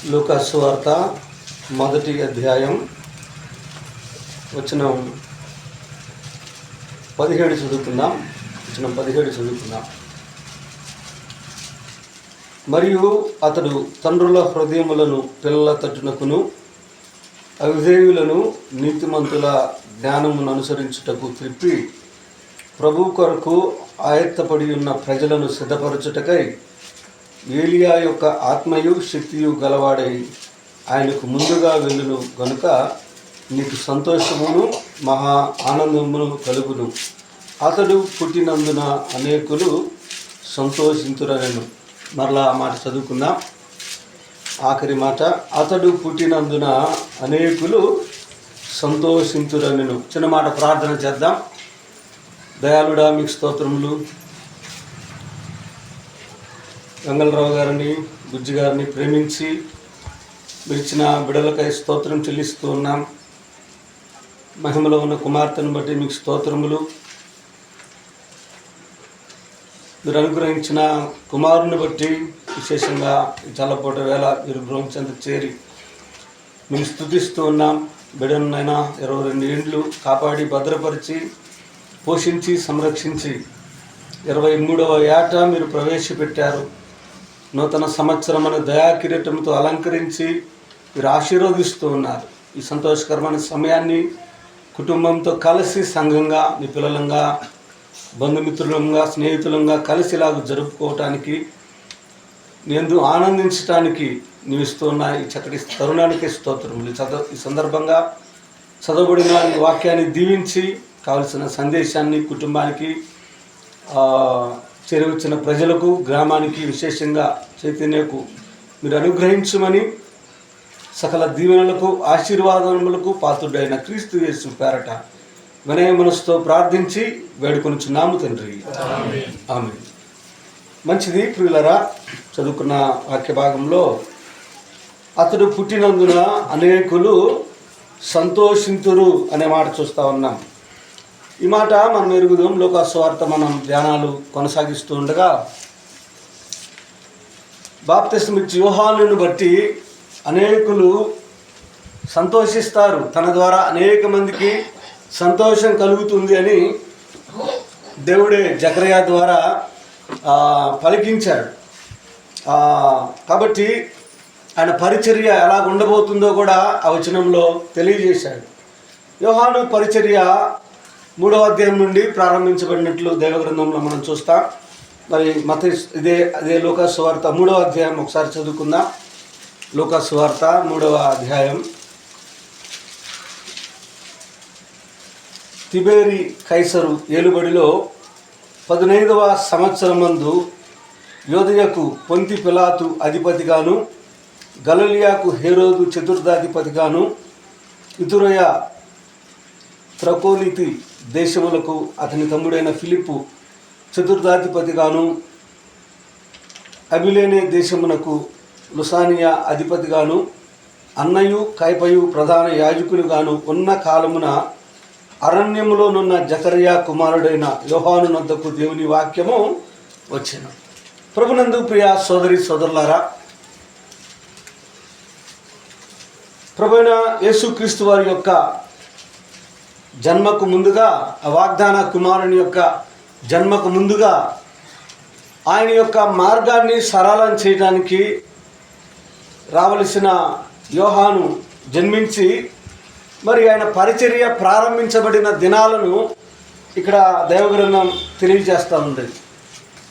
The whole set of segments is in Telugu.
లూకాసు సువార్త మొదటి అధ్యాయం వచనం 17 చదువుకుందాం. మరియు అతడు తండ్రుల హృదయములను పిల్లల తట్టునకును అవిధేయులను నీతిమంతుల జ్ఞానమును అనుసరించుటకు త్రిప్పి ప్రభు కొరకు ఆయత్తపడి ఉన్న ప్రజలను సిద్ధపరచుటకై ఏలియా యొక్క ఆత్మయు శక్తియు గలవాడై ఆయనకు ముందుగా వెళ్ళును గనుక నీకు సంతోషమును మహా ఆనందమును కలుగును. అతడు పుట్టినందున అనేకులు సంతోషింతురనెను. మరలా ఆ మాట చదువుకుందాం. ఆఖరి మాట, అతడు పుట్టినందున అనేకులు సంతోషింతురనెను. చిన్న మాట ప్రార్థన చేద్దాం. దయాళుడా, మీకు స్తోత్రములు. వెంగళరావు గారిని, బుజ్జి గారిని ప్రేమించి విరిచిన బిడలకై స్తోత్రం చెల్లిస్తూ ఉన్నాం. మహిమలో ఉన్న కుమార్తెను బట్టి మీకు స్తోత్రములు. మీరు అనుగ్రహించిన కుమారుని బట్టి విశేషంగా ఈ చల్లపూట వేళ మీరు గృహం చెంత చేరి మేము స్తుతిస్తూ ఉన్నాం. బిడ్డనైనా 22 ఏండ్లు కాపాడి భద్రపరిచి పోషించి సంరక్షించి 23వ ఏట మీరు ప్రవేశపెట్టారు. నూతన సంవత్సరం అనే దయాకిరీటంతో అలంకరించి మీరు ఆశీర్వదిస్తూ ఉన్నారు. ఈ సంతోషకరమైన సమయాన్ని కుటుంబంతో కలిసి సంఘంగా, మీ పిల్లలంగా, బంధుమిత్రులంగా, స్నేహితులంగా కలిసి ఇలాగ జరుపుకోవటానికి, నేను ఆనందించడానికి నీవు ఇస్తున్న ఈ చక్కటి తరుణానికి స్తోత్రములు. ఈ సందర్భంగా చదవబడిన ఈ వాక్యాన్ని దీవించి కావలసిన సందేశాన్ని కుటుంబానికి, చేరవచ్చిన ప్రజలకు, గ్రామానికి, విశేషంగా చైతన్యకు మీరు అనుగ్రహించమని సకల దీవెనలకు ఆశీర్వాదములకు పాత్రుడైన క్రీస్తు యేసు పేరట వినయ మనసుతో ప్రార్థించి వేడుకొనుచున్నాము తండ్రి, ఆమేన్. మంచిది ప్రియులరా, చదువుకున్న వాక్య భాగంలో అతడు పుట్టినందున అనేకులు సంతోషింతురు అనే మాట చూస్తూ ఉన్నాం. ఈ మాట మనం ఎరుగుదాం. లూకాసు సువార్త మనం ధ్యానాలు కొనసాగిస్తూ ఉండగా బాప్తిస్మమిచ్చి యోహానును బట్టి అనేకులు సంతోషిస్తారు, తన ద్వారా అనేక మందికి సంతోషం కలుగుతుంది అని దేవుడే జకర్యా ద్వారా పలికించాడు. కాబట్టి ఆయన పరిచర్య ఎలా ఉండబోతుందో కూడా ఆ వచనంలో తెలియజేశాడు. యోహాను పరిచర్య 3వ అధ్యాయం నుండి ప్రారంభించబడినట్లు దైవగ్రంథంలో మనం చూస్తాం. మరి అదే లూకాసు సువార్త 3వ అధ్యాయం ఒకసారి చదువుకుందాం. లూకాసు సువార్త 3వ అధ్యాయం. తిబేరి కైసరు ఏలుబడిలో 15వ సంవత్సరమందు యోదయకు పొంతి పిలాతు అధిపతిగాను, గలిలయకు హేరోదు చతుర్థాధిపతిగాను, ఇతురయ త్రకోలితి దేశములకు అతని తమ్ముడైన ఫిలిప్పు చతుర్థాధిపతిగాను, అబిలేనే దేశమునకు లుసానియా అధిపతిగాను, అన్నయు కైపయు ప్రధాన యాజకులుగాను ఉన్న కాలమున అరణ్యములోనున్న జకర్యా కుమారుడైన యోహాను నొద్దకు దేవుని వాక్యము వచ్చెను. ప్రభునందు ప్రియ సోదరి సోదరులారా, ప్రభువైన యేసుక్రీస్తు వారి యొక్క జన్మకు ముందుగా, ఆ వాగ్దాన కుమారుని యొక్క జన్మకు ముందుగా ఆయన యొక్క మార్గాన్ని సరళం చేయడానికి రావలసిన యోహాను జన్మించి మరి ఆయన పరిచర్య ప్రారంభించబడిన దినాలను ఇక్కడ దైవగ్రంథం తెలియజేస్తూ ఉంది.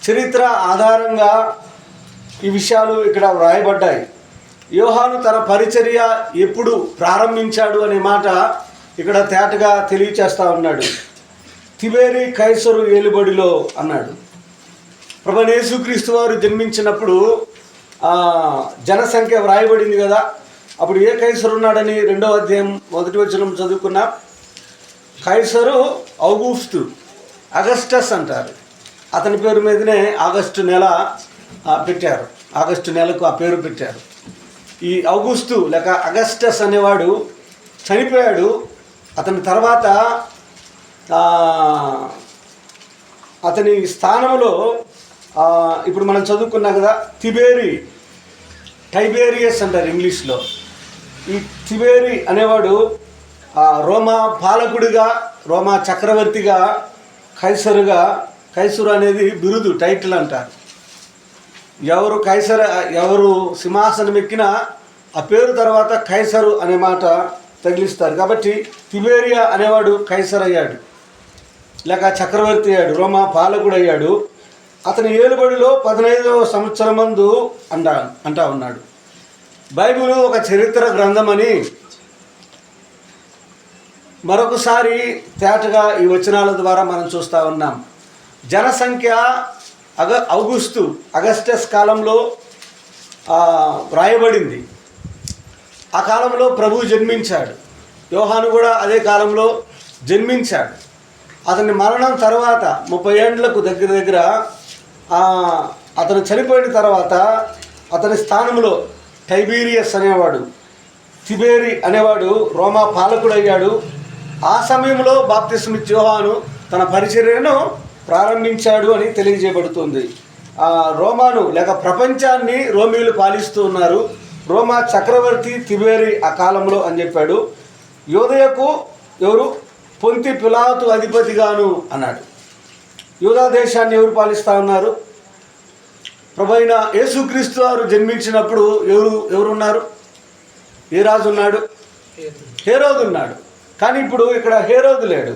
చరిత్ర ఆధారంగా ఈ విషయాలు ఇక్కడ వ్రాయబడ్డాయి. యోహాను తన పరిచర్య ఎప్పుడు ప్రారంభించాడు అనే మాట ఇక్కడ తేటగా తెలియచేస్తూ ఉన్నాడు. తిబేరి కైసరు ఏలుబడిలో అన్నాడు. ప్రభువైన యేసుక్రీస్తు వారు జన్మించినప్పుడు జనసంఖ్య వ్రాయబడింది కదా. అప్పుడు ఏ కైసరు ఉన్నాడని 2వ అధ్యాయం 1వ వచనం చదువుకున్నా. కైసరు ఔగుస్తు, అగస్టస్ అంటారు. అతని పేరు మీదనే ఆగస్టు నెల పెట్టారు. ఆగస్టు నెలకు ఆ పేరు పెట్టారు. ఈ ఔగుస్తు లేక అగస్టస్ అనేవాడు చనిపోయాడు. అతని తర్వాత అతని స్థానంలో ఇప్పుడు మనం చదువుకున్నాం కదా, తిబేరి టైబేరియస్ అంటారు ఇంగ్లీష్లో. ఈ తిబేరి అనేవాడు రోమా పాలకుడిగా, రోమా చక్రవర్తిగా, కైసరు అనేది బిరుదు, టైటిల్ అంటారు. ఎవరు సింహాసనం ఎక్కినా ఆ పేరు తర్వాత కైసరు అనే మాట తగిలిస్తారు. కాబట్టి తిబేరియా అనేవాడు కైసర్ అయ్యాడు, లేక చక్రవర్తి అయ్యాడు, రోమా పాలకుడు అయ్యాడు. అతని ఏలుబడిలో 15వ సంవత్సరం మందు అంటా ఉన్నాడు. బైబిల్ ఒక చరిత్ర గ్రంథమని మరొకసారి తేటగా ఈ వచనాల ద్వారా మనం చూస్తూ ఉన్నాం. జనసంఖ్య అగస్టస్ కాలంలో వ్రాయబడింది. ఆ కాలంలో ప్రభువు జన్మించాడు. యోహాను కూడా అదే కాలంలో జన్మించాడు. అతని మరణం తర్వాత 30 ఏండ్లకు దగ్గర అతను చనిపోయిన తర్వాత అతని స్థానంలో టైబీరియస్ అనేవాడు, తిబేరి అనేవాడు రోమా పాలకుడు అయ్యాడు. ఆ సమయంలో బాప్తిస్మిచ్చే యోహాను తన పరిచర్యను ప్రారంభించాడు అని తెలియజేయబడుతుంది. రోమాను లేక ప్రపంచాన్ని రోమీయులు పాలిస్తూ ఉన్నారు. రోమా చక్రవర్తి తిబేరి ఆ కాలంలో అని చెప్పాడు. యూదయకు ఎవరు? పొంతి పిలాతు అధిపతిగాను అన్నాడు. యూదా దేశాన్ని ఎవరు పాలిస్తూ ఉన్నారు? ప్రభు అయిన యేసుక్రీస్తు వారు జన్మించినప్పుడు ఎవరున్నారు? ఏ రాజు ఉన్నాడు? హేరోదు ఉన్నాడు. కానీ ఇప్పుడు ఇక్కడ హేరోదు లేడు.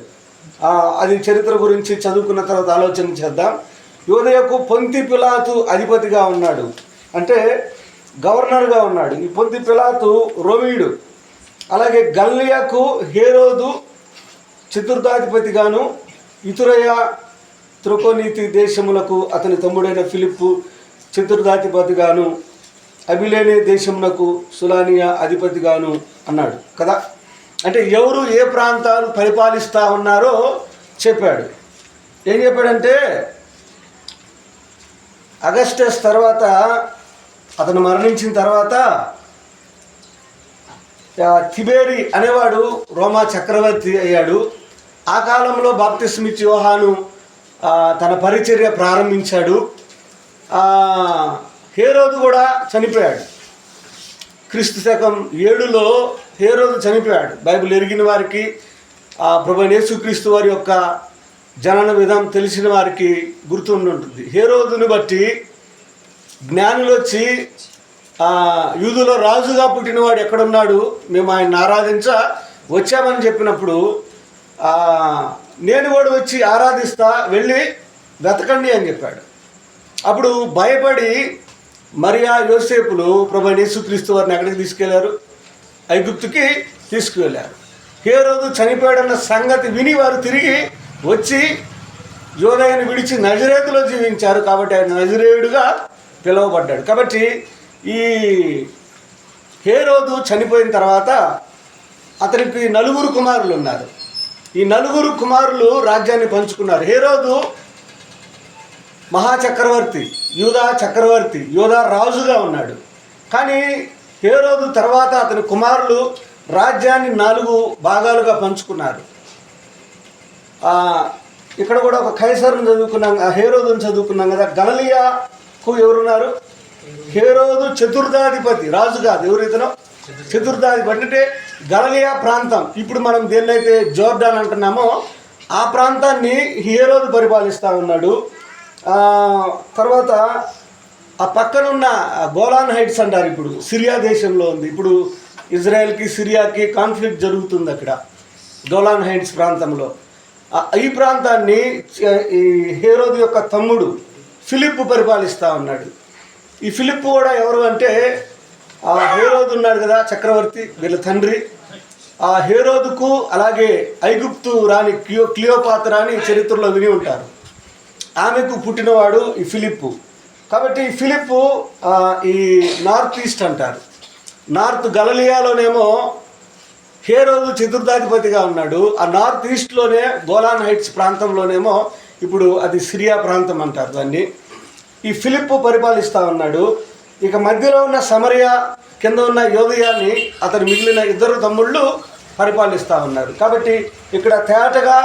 అది చరిత్ర గురించి చదువుకున్న తర్వాత ఆలోచన చేద్దాం. యూదయకు పొంతి పిలాతు అధిపతిగా ఉన్నాడు, అంటే గవర్నర్గా ఉన్నాడు. ఈ పొంతి పిలాతు రోమీయుడు. అలాగే గల్లియాకు హేరోదు చతుర్థాధిపతిగాను, ఇతురయ త్రొకోనీతి దేశములకు అతని తమ్ముడైన ఫిలిప్పు చతుర్థాధిపతిగాను, అబిలేనే దేశమునకు సులానియా అధిపతిగాను అన్నాడు కదా. అంటే ఎవరు ఏ ప్రాంతాలు పరిపాలిస్తూ ఉన్నారో చెప్పాడు. ఏం చెప్పాడంటే అగస్టస్ తర్వాత, అతను మరణించిన తర్వాత తిబేరి అనేవాడు రోమా చక్రవర్తి అయ్యాడు. ఆ కాలంలో బాప్తిస్మిచ్చే యోహాను తన పరిచర్య ప్రారంభించాడు. హేరోదు కూడా చనిపోయాడు. క్రీస్తు శకం 7లో హేరోదు చనిపోయాడు. బైబిల్ ఎరిగిన వారికి, ప్రభు యేసుక్రీస్తు వారి యొక్క జనన విధానం తెలిసిన వారికి గుర్తుంటుంది. హేరోదుని బట్టి జ్ఞానులు వచ్చి యూదులో రాజుగా పుట్టినవాడు ఎక్కడున్నాడు, మేము ఆయన ఆరాధించ వచ్చామని చెప్పినప్పుడు నేను కూడా వచ్చి ఆరాధిస్తా, వెళ్ళి వెతకండి అని చెప్పాడు. అప్పుడు భయపడి మరియా యోసేపులు ప్రభు యేసుక్రీస్తు వారిని ఎక్కడికి తీసుకెళ్లారు? ఐగుప్తుకి తీసుకువెళ్ళారు. హేరోదు చనిపోయాడన్న సంగతి విని వారు తిరిగి వచ్చి యోదయను విడిచి నజరేతులో జీవించారు. కాబట్టి ఆయన నజరేయుడుగా పిలువబడ్డాడు. కాబట్టి ఈ హేరోదు చనిపోయిన తర్వాత అతనికి 4 కుమారులు ఉన్నారు. ఈ 4 కుమారులు రాజ్యాన్ని పంచుకున్నారు. హేరోదు మహాచక్రవర్తి, యూదా చక్రవర్తి, యూదా రాజుగా ఉన్నాడు. కానీ హేరోదు తర్వాత అతని కుమారులు రాజ్యాన్ని 4 భాగాలుగా పంచుకున్నారు. ఇక్కడ కూడా ఒక కైసరుని చదువుకున్నాం, హేరోదుని చదువుకున్నాం కదా. గలిలియాకు ఎవరున్నారు? హేరోదు చతుర్థాధిపతి, రాజు కాదు. ఎవరైతేనో చతుర్థాధిపతి. అంటే గలిలియా ప్రాంతం, ఇప్పుడు మనం దేన్నైతే జోర్డాన్ అంటున్నామో ఆ ప్రాంతాన్ని హేరోదు పరిపాలిస్తూ ఉన్నాడు. తర్వాత ఆ పక్కనున్న గోలాన్ హైట్స్ అంటారు, ఇప్పుడు సిరియా దేశంలో ఉంది. ఇప్పుడు ఇజ్రాయెల్కి సిరియాకి కాన్ఫ్లిక్ట్ జరుగుతుంది అక్కడ గోలాన్ హైట్స్ ప్రాంతంలో. ఈ ప్రాంతాన్ని ఈ హేరోదు యొక్క తమ్ముడు ఫిలిప్పు పరిపాలిస్తూ ఉన్నాడు. ఈ ఫిలిప్పు కూడా ఎవరు అంటే హేరోదు ఉన్నాడు కదా చక్రవర్తి, వీళ్ళ తండ్రి. ఆ హేరోదుకు అలాగే ఐగుప్తు రాణి క్లియోపాత్ర అని చరిత్రలో విని ఉంటారు. ఆమెకు పుట్టినవాడు ఈ ఫిలిప్పు. కాబట్టి ఈ ఫిలిప్పు ఈ నార్త్ ఈస్ట్ అంటారు. నార్త్ గలిలియాలోనేమో హేరోదు చతుర్థాధిపతిగా ఉన్నాడు. ఆ నార్త్ ఈస్ట్లోనే గోలాన్ హైట్స్ ప్రాంతంలోనేమో ఇప్పుడు అది సిరియా ప్రాంతం అంటారు దాన్ని. ఈ ఫిలిప్పు పరిపాలిస్తూ ఉన్నాడు. ఇక మధ్యలో ఉన్న సమరియా, కింద ఉన్న యోదయాన్ని అతని మిగిలిన 2 తమ్ముళ్ళు పరిపాలిస్తూ ఉన్నారు. కాబట్టి ఇక్కడ తేటగా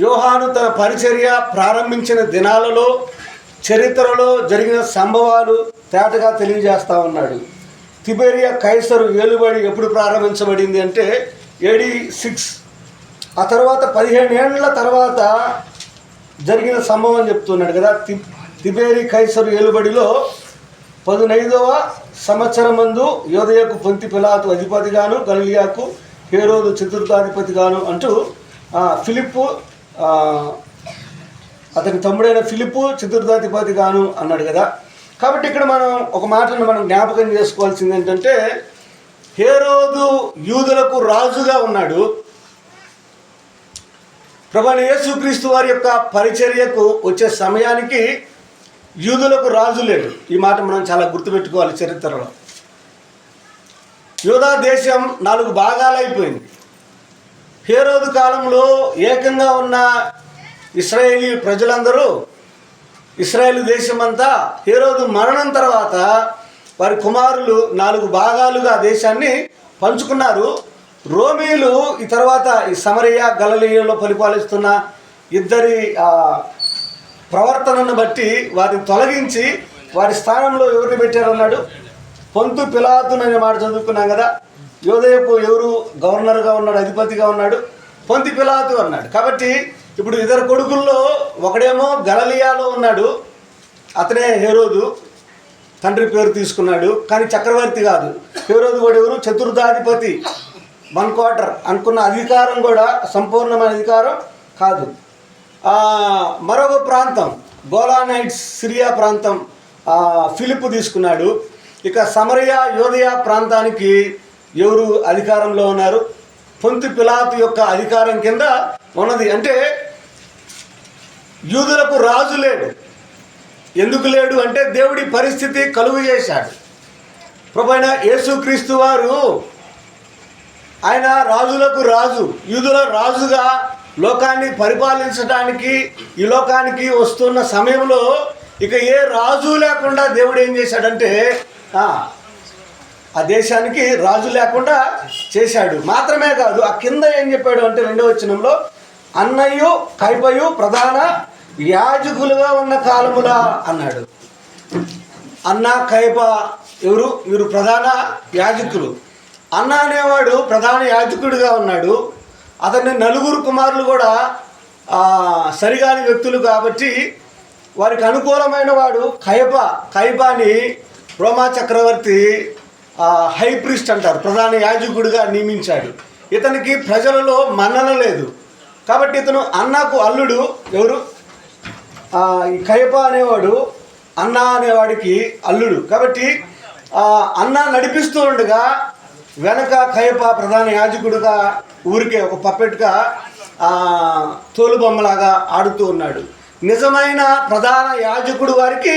యోహాను తన పరిచర్య ప్రారంభించిన దినాలలో చరిత్రలో జరిగిన సంభవాలు తేటగా తెలియజేస్తూ ఉన్నాడు. తిబెరియా కైసరు ఏలుబడి ఎప్పుడు ప్రారంభించబడింది అంటే AD 6. ఆ తర్వాత 15 ఏళ్ల తర్వాత జరిగిన సంభవం చెప్తున్నాడు కదా. తిబెరి కైసరు ఏలుబడిలో 15వ సంవత్సరమందు యోదయకు పొంతి పిలాతు అధిపతిగాను, గలిలియాకు హేరోదు చతుర్థాధిపతిగాను అంటూ ఫిలిప్పు అతని తమ్ముడైన ఫిలిప్పు చతుర్థాధిపతిగాను అన్నాడు కదా. కాబట్టి ఇక్కడ మనం ఒక మాటను మనం జ్ఞాపకం చేసుకోవాల్సింది ఏంటంటే, హేరోదు యూదులకు రాజుగా ఉన్నాడు. ప్రభువైన యేసుక్రీస్తు వారి యొక్క పరిచర్యకు వచ్చే సమయానికి యూదులకు రాజు లేడు. ఈ మాట మనం చాలా గుర్తుపెట్టుకోవాలి. చరిత్రలో యూదా దేశం 4 భాగాలైపోయింది. హేరోదు కాలంలో ఏకంగా ఉన్న ఇశ్రాయేలీ ప్రజలందరూ, ఇశ్రాయేలు దేశమంతా హేరోదు మరణం తర్వాత వారి కుమారులు 4 భాగాలుగా దేశాన్ని పంచుకున్నారు. రోమీలు ఈ తర్వాత ఈ సమరయ గలిలయలో పరిపాలిస్తున్న ఇద్దరి ప్రవర్తనను బట్టి వారిని తొలగించి వారి స్థానంలో ఎవరిని పెట్టారన్నాడు? పొంతు పిలాతును అనే మాట చదువుకున్నాం కదా. యోదయకు ఎవరు గవర్నర్గా ఉన్నాడు, అధిపతిగా ఉన్నాడు? పొంతి పిలాతు అన్నాడు. కాబట్టి ఇప్పుడు ఇద్దరు కొడుకుల్లో ఒకడేమో గలిలయలో ఉన్నాడు, అతనే హేరోదు, తండ్రి పేరు తీసుకున్నాడు, కానీ చక్రవర్తి కాదు. హేరోదు కూడా ఎవరు? చతుర్థాధిపతి, 1 క్వార్టర్ అనుకున్న అధికారం కూడా సంపూర్ణమైన అధికారం కాదు. మరొక ప్రాంతం గోలానైట్స్, సిరియా ప్రాంతం ఫిలిప్పు తీసుకున్నాడు. ఇక సమరయ యోదయ ప్రాంతానికి ఎవరు అధికారంలో ఉన్నారు? పొంతి పిలాతు యొక్క అధికారం కింద ఉన్నది. అంటే యూదులకు రాజు లేడు. ఎందుకు లేడు అంటే దేవుడి పరిస్థితి కలుగు చేశాడు. ప్రభువైన యేసుక్రీస్తు వారు ఆయన రాజులకు రాజు, యూదుల రాజుగా లోకాన్ని పరిపాలించడానికి ఈ లోకానికి వస్తున్న సమయంలో ఇక ఏ రాజు లేకుండా దేవుడు ఏం చేశాడంటే ఆ దేశానికి రాజు లేకుండా చేశాడు. మాత్రమే కాదు, ఆ కింద ఏం చెప్పాడు అంటే 2వ వచనంలో, అన్నయ్యు కైపయు ప్రధాన యాజకులుగా ఉన్న కాలములా అన్నాడు. అన్న కైప ఎవరు? వీరు ప్రధాన యాజకులు. అన్న అనేవాడు ప్రధాన యాజకుడిగా ఉన్నాడు. అతని 4 కుమారులు కూడా సరిగాని వ్యక్తులు కాబట్టి వారికి అనుకూలమైన వాడు కైపాని రోమా చక్రవర్తి హై ప్రీస్ట్ అంటారు, ప్రధాన యాజకుడిగా నియమించాడు. ఇతనికి ప్రజలలో మన్నన లేదు కాబట్టి ఇతను అన్నకు అల్లుడు. ఎవరు? ఈ కైపా అనేవాడు అన్న అనేవాడికి అల్లుడు. కాబట్టి అన్న నడిపిస్తూ ఉండగా వెనక కయప ప్రధాన యాజకుడుగా ఊరికే ఒక పప్పెట్గా తోలుబొమ్మలాగా ఆడుతూ ఉన్నాడు. నిజమైన ప్రధాన యాజకుడు వారికి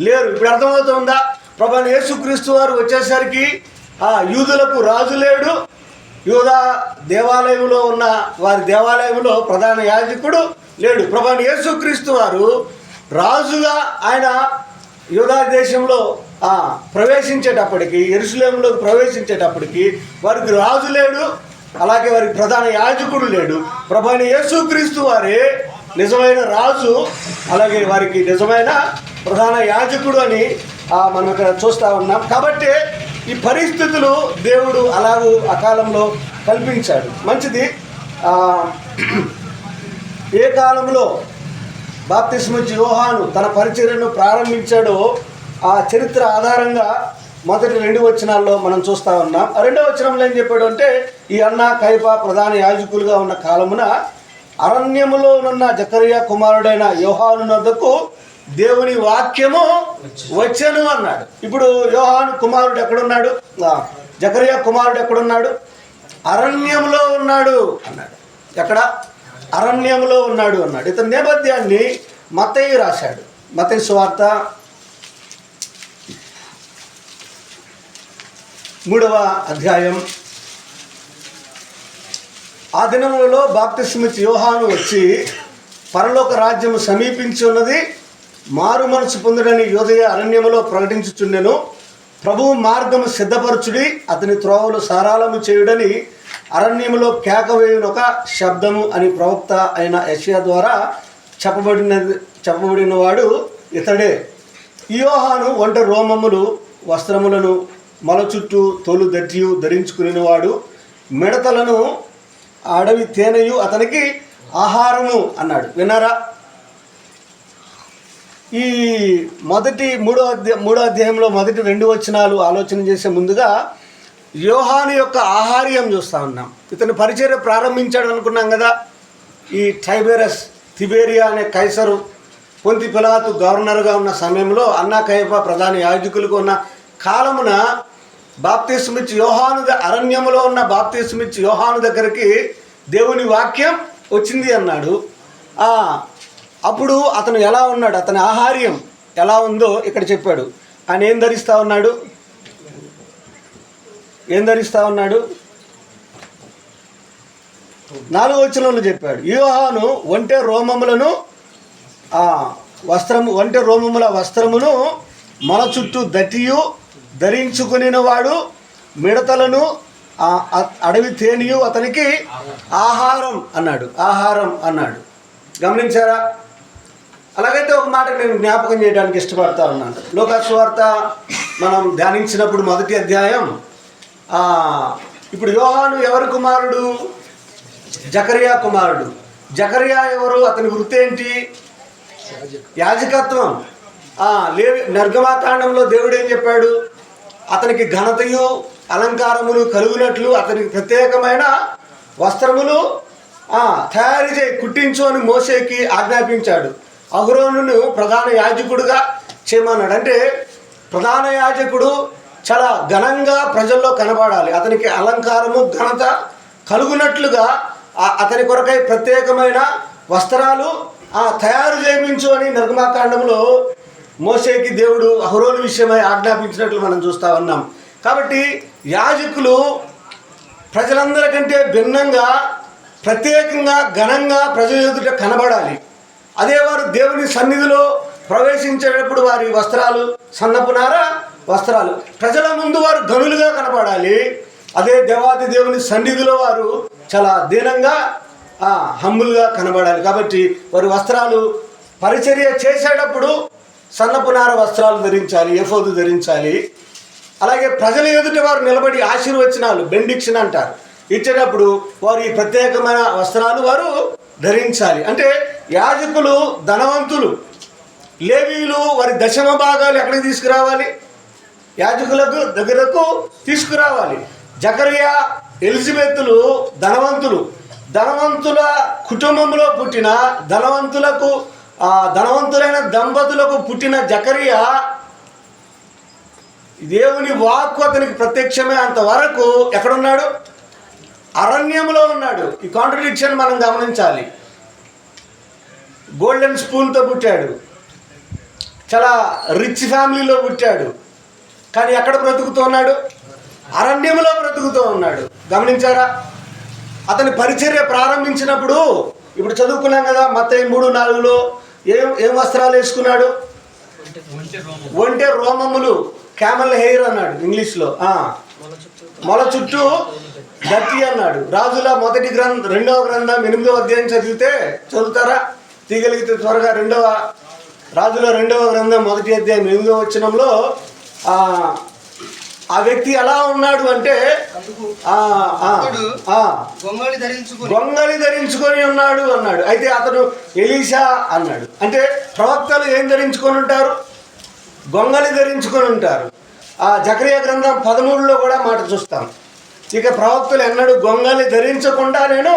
లేరు. ఇప్పుడు అర్థమవుతుందా? ప్రభువైన యేసుక్రీస్తు వారు వచ్చేసరికి యూదులకు రాజు లేడు. యూదా దేవాలయంలో ఉన్న వారి దేవాలయంలో ప్రధాన యాజకుడు లేడు. ప్రభువైన యేసుక్రీస్తు వారు రాజుగా ఆయన యూదా దేశంలో ప్రవేశించేటప్పటికి, యెరూషలేములోకి ప్రవేశించేటప్పటికి వారికి రాజు లేడు, అలాగే వారికి ప్రధాన యాజకుడు లేడు. ప్రభువైన యేసుక్రీస్తు వారే నిజమైన రాజు, అలాగే వారికి నిజమైన ప్రధాన యాజకుడు అని మనం ఇక్కడ చూస్తూ ఉన్నాం. కాబట్టి ఈ పరిస్థితులు దేవుడు అలాగూ ఆ కాలంలో కల్పించాడు. మంచిది. ఏ కాలంలో బాప్తిస్మిచ్చి యోహాను తన పరిచర్యను ప్రారంభించాడో ఆ చరిత్ర ఆధారంగా మొదటి 2 వచనాల్లో మనం చూస్తూ ఉన్నాం. 2వ వచనంలో ఏం చెప్పాడు అంటే, ఈ అన్న కైప ప్రధాన యాజకులుగా ఉన్న కాలమున అరణ్యములో ఉన్న జకరియా కుమారుడైన యోహాను వద్దకు దేవుని వాక్యము వచ్చెను అన్నాడు. ఇప్పుడు యోహాను కుమారుడు ఎక్కడున్నాడు? జకరియా కుమారుడు ఎక్కడున్నాడు? అరణ్యంలో ఉన్నాడు అన్నాడు. ఎక్కడ? అరణ్యంలో ఉన్నాడు అన్నాడు. ఇతని నేపథ్యాన్ని మత్తయి రాశాడు. మత్తయి సువార్త 3వ అధ్యాయం. ఆ దినములలో బాప్తిస్మిచ్చి యోహాను వచ్చి, పరలోక రాజ్యము సమీపించి ఉన్నది, మారు మనసు పొందుడని యోదయ అరణ్యములో ప్రకటించుచుండెను. ప్రభువు మార్గము సిద్ధపరచుడి, అతని త్రోవలు సారాళము చేయుడని అరణ్యములో కేకవేయున ఒక శబ్దము అని ప్రవక్త అయిన యెషయా ద్వారా చెప్పబడిన వాడు ఇతడే. ఈ యోహాను ఒంటె రోమములు వస్త్రములను మొల చుట్టూ తోలు దట్టియు ధరించుకునేవాడు, మిడతలను అడవి తేనెయు అతనికి ఆహారము అన్నాడు. విన్నారా? ఈ మూడో అధ్యాయంలో మొదటి 2 వచనాలు ఆలోచన చేసే ముందుగా యోహాను యొక్క ఆహార్యం చూస్తూ ఉన్నాం. ఇతను పరిచర్య ప్రారంభించాడు అనుకున్నాం కదా. ఈ తిబేరియా అనే కైసరు పొంతి పిలాతు గవర్నర్గా ఉన్న సమయంలో అన్నా కయప ప్రధాన యాజకులకు ఉన్న కాలమున బాప్తిస్మిచ్చి యోహాను అరణ్యములో ఉన్న బాప్తిస్మిచ్చి యోహాను దగ్గరికి దేవుని వాక్యం వచ్చింది అన్నాడు. అప్పుడు అతను ఎలా ఉన్నాడు, అతని ఆహార్యం ఎలా ఉందో ఇక్కడ చెప్పాడు. ఆయన ఏం ధరిస్తూ ఉన్నాడు? 4వ వచనంలో చెప్పాడు. యోహాను ఒంటె రోమముల వస్త్రమును మొల చుట్టూ దట్టియు ధరించుకునినవాడు, మిడతలను అడవి తేనియు అతనికి ఆహారం అన్నాడు. గమనించారా? అలాగైతే ఒక మాట నేను జ్ఞాపకం చేయడానికి ఇష్టపడతా ఉన్నాను. లూకా సువార్త మనం ధ్యానించినప్పుడు మొదటి అధ్యాయం, ఇప్పుడు యోహాను ఎవరి కుమారుడు? జకరియా కుమారుడు. జకరియా ఎవరు? అతని వృత్తి ఏంటి? యాజకత్వం. నిర్గమాకాండంలో దేవుడు ఏం చెప్పాడు? అతనికి ఘనతయు అలంకారములు కలుగునట్లు అతనికి ప్రత్యేకమైన వస్త్రములు తయారు చేయి, కుట్టించు అని మోషేకి ఆజ్ఞాపించాడు. అహరోనును ప్రధాన యాజకుడుగా చేయమన్నాడు. అంటే ప్రధాన యాజకుడు చాలా ఘనంగా ప్రజల్లో కనబడాలి, అతనికి అలంకారము ఘనత కలుగునట్లుగా అతని కొరకై ప్రత్యేకమైన వస్త్రాలు తయారు చేయించు అని నిర్గమాకాండంలో మోషేకి దేవుడు అహరోను విషయమై ఆజ్ఞాపించినట్లు మనం చూస్తూ ఉన్నాం. కాబట్టి యాజకులు ప్రజలందరికంటే భిన్నంగా ప్రత్యేకంగా ఘనంగా ప్రజల ఎదుట కనబడాలి. అదే వారు దేవుని సన్నిధిలో ప్రవేశించేటప్పుడు వారి వస్త్రాలు సన్నపునార వస్త్రాలు, ప్రజల ముందు వారు గనులుగా కనబడాలి. అదే దేవాది దేవుని సన్నిధిలో వారు చాలా దీనంగా హంబుల్గా కనబడాలి. కాబట్టి వారి వస్త్రాలు పరిచర్య చేసేటప్పుడు సన్నపునార వస్త్రాలు ధరించాలి, ఎఫోదు ధరించాలి. అలాగే ప్రజల ఎదుట వారు నిలబడి ఆశీర్వచనాలు బెండిక్షన్ అంటారు ఇచ్చేటప్పుడు వారు ఈ ప్రత్యేకమైన వస్త్రాలు వారు ధరించాలి. అంటే యాజకులు ధనవంతులు, లేవీయులు వారి దశమ భాగాలు ఎక్కడికి తీసుకురావాలి? యాజకులకు దగ్గరకు తీసుకురావాలి. జకరియా ఎలిజబెత్తులు ధనవంతులు, ధనవంతుల కుటుంబంలో పుట్టిన ధనవంతులైన దంపతులకు పుట్టిన జకరియా దేవుని వాక్కు అతనికి ప్రత్యక్షమే అంతవరకు ఎక్కడున్నాడు? అరణ్యంలో ఉన్నాడు. ఈ కాంట్రడిక్షన్ మనం గమనించాలి. గోల్డెన్ స్పూన్తో పుట్టాడు, చాలా రిచ్ ఫ్యామిలీలో పుట్టాడు, కానీ ఎక్కడ బ్రతుకుతూ ఉన్నాడు? అరణ్యంలో బ్రతుకుతూ ఉన్నాడు. గమనించారా? అతని పరిచర్య ప్రారంభించినప్పుడు ఇప్పుడు చదువుకున్నాం కదా, మత్తయి 3:4లో ఏం వస్త్రాలు వేసుకున్నాడు? ఒంటె రోమములు, క్యామల్ హెయిర్ అన్నాడు ఇంగ్లీష్లో. మొల చుట్టూ దట్టి అన్నాడు. రాజుల 2వ గ్రంథం 8వ అధ్యాయం చదువుతారా? తీయగలిగితే త్వరగా. రాజుల 2వ గ్రంథం 1వ అధ్యాయం 8వ వచనంలో ఆ వ్యక్తి ఎలా ఉన్నాడు అంటే గొంగళి ధరించుకొని ఉన్నాడు అన్నాడు. అయితే అతడు ఎలీషా అన్నాడు. అంటే ప్రవక్తలు ఏం ధరించుకొని ఉంటారు? గొంగళి ధరించుకొని ఉంటారు. జకరియా గ్రంథం 13లో కూడా మాట చూస్తాం. ఇక ప్రవక్తలు ఎన్నడూ గొంగళి ధరించకుండా నేను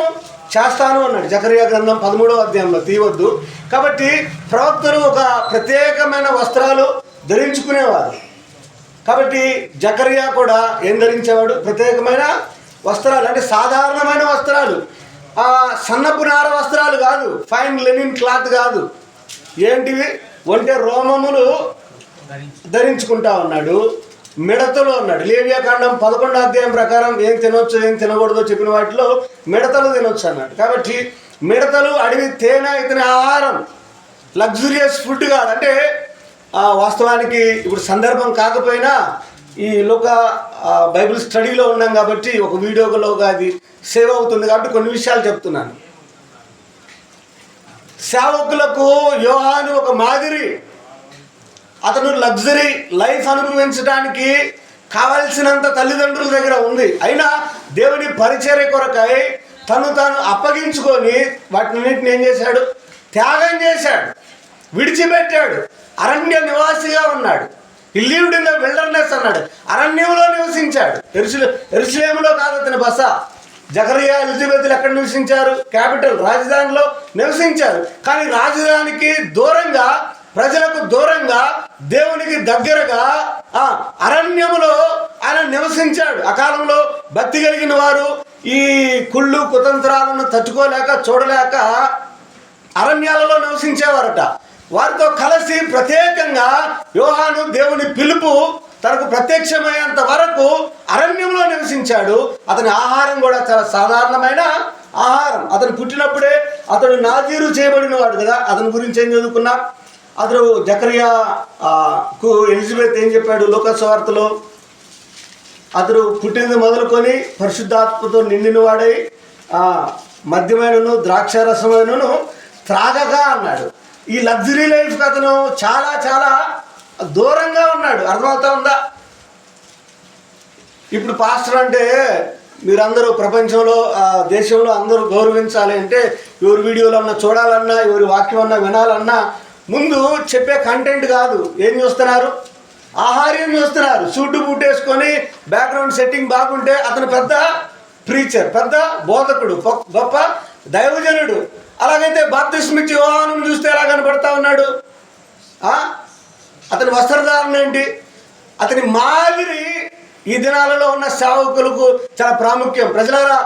చేస్తాను అన్నాడు జకరియా గ్రంథం 13వ అధ్యాయంలో. తీయవద్దు. కాబట్టి ప్రవక్తలు ఒక ప్రత్యేకమైన వస్త్రాలు ధరించుకునేవారు. కాబట్టి జకరియా కూడా ఏం ధరించేవాడు? ప్రత్యేకమైన వస్త్రాలు. అంటే సాధారణమైన వస్త్రాలు, సన్నపు నార వస్త్రాలు కాదు, ఫైన్ లెనిన్ క్లాత్ కాదు. ఏంటివి? ఒంటె రోమములు ధరించుకుంటా ఉన్నాడు. మిడతలు అన్నాడు. లేవియాకాండం 11వ అధ్యాయం ప్రకారం ఏం తినొచ్చు ఏం తినకూడదో చెప్పిన వాటిలో మిడతలు తినొచ్చు అన్నాడు. కాబట్టి మిడతలు, అడవి తేనె ఇతని ఆహారం. లగ్జూరియస్ ఫుడ్ కాదు. అంటే వాస్తవానికి ఇప్పుడు సందర్భం కాకపోయినా ఈ బైబిల్ స్టడీలో ఉన్నాం కాబట్టి ఒక వీడియోలోగా అది సేవ్ అవుతుంది కాబట్టి కొన్ని విషయాలు చెప్తున్నాను. సేవకులకు యోహాను ఒక మాదిరి. అతను లగ్జరీ లైఫ్ అనుభవించడానికి కావలసినంత తల్లిదండ్రుల దగ్గర ఉంది. అయినా దేవుని పరిచర్య కొరకై తను తాను అప్పగించుకొని వాటిన్నింటిని ఏం చేశాడు? త్యాగం చేశాడు, విడిచిపెట్టాడు. అరణ్య నివాసిగా ఉన్నాడు. ఈ లివ్డ్ ఇన్ ద విల్డర్నెస్ అన్నాడు. అరణ్యంలో నివసించాడు. యెరూషలేములో కాదు అతని బస. జకరియా ఎలిజబెత్లు ఎక్కడ నివసించారు? క్యాపిటల్ రాజధానిలో నివసించారు. కానీ రాజధానికి దూరంగా, ప్రజలకు దూరంగా, దేవునికి దగ్గరగా అరణ్యములో ఆయన నివసించాడు. ఆ కాలంలో భక్తి కలిగిన వారు ఈ కుళ్ళు కుతంత్రాలను తట్టుకోలేక చూడలేక అరణ్యాలలో నివసించేవారట. వారితో కలిసి ప్రత్యేకంగా యోహాను దేవుని పిలుపు తనకు ప్రత్యక్షమయ్యేంత వరకు అరణ్యంలో నివసించాడు. అతని ఆహారం కూడా చాలా సాధారణమైన ఆహారం. అతను పుట్టినప్పుడే అతడు నాజీరు చేయబడిన వాడు కదా. అతని గురించి ఏం చదువుకున్నా? అతడు జకర్యాకు ఎలిజబెత్ ఏం చెప్పాడు లూకా సువార్తలో? అతడు పుట్టినది మొదలుకొని పరిశుద్ధాత్మతో నిండిన వాడై మద్యమైనను ద్రాక్షారసమైనను త్రాగగా అన్నాడు. ఈ లగ్జరీ లైఫ్కి అతను చాలా చాలా దూరంగా ఉన్నాడు. అర్థమవుతా ఉందా? ఇప్పుడు పాస్టర్ అంటే మీరందరూ ప్రపంచంలో దేశంలో అందరూ గౌరవించాలి అంటే ఎవరి వీడియోలు అన్నా చూడాలన్నా, ఎవరి వాక్యం అన్నా వినాలన్నా ముందు చెప్పే కంటెంట్ కాదు, ఏం చూస్తున్నారు? ఆహార్యం చూస్తున్నారు. సూటు బూట్ వేసుకొని బ్యాక్గ్రౌండ్ సెట్టింగ్ బాగుంటే అతను పెద్ద ప్రీచర్, పెద్ద బోధకుడు, గొప్ప దైవజనుడు. అలాగైతే బాప్తిస్మిచ్చి యోహాను చూస్తే ఎలా కనబడతా ఉన్నాడు? అతని వస్త్రధారణ ఏంటి? అతని మాదిరి ఈ దినాలలో ఉన్న సేవకులకు చాలా ప్రాముఖ్యం. ప్రజలారా,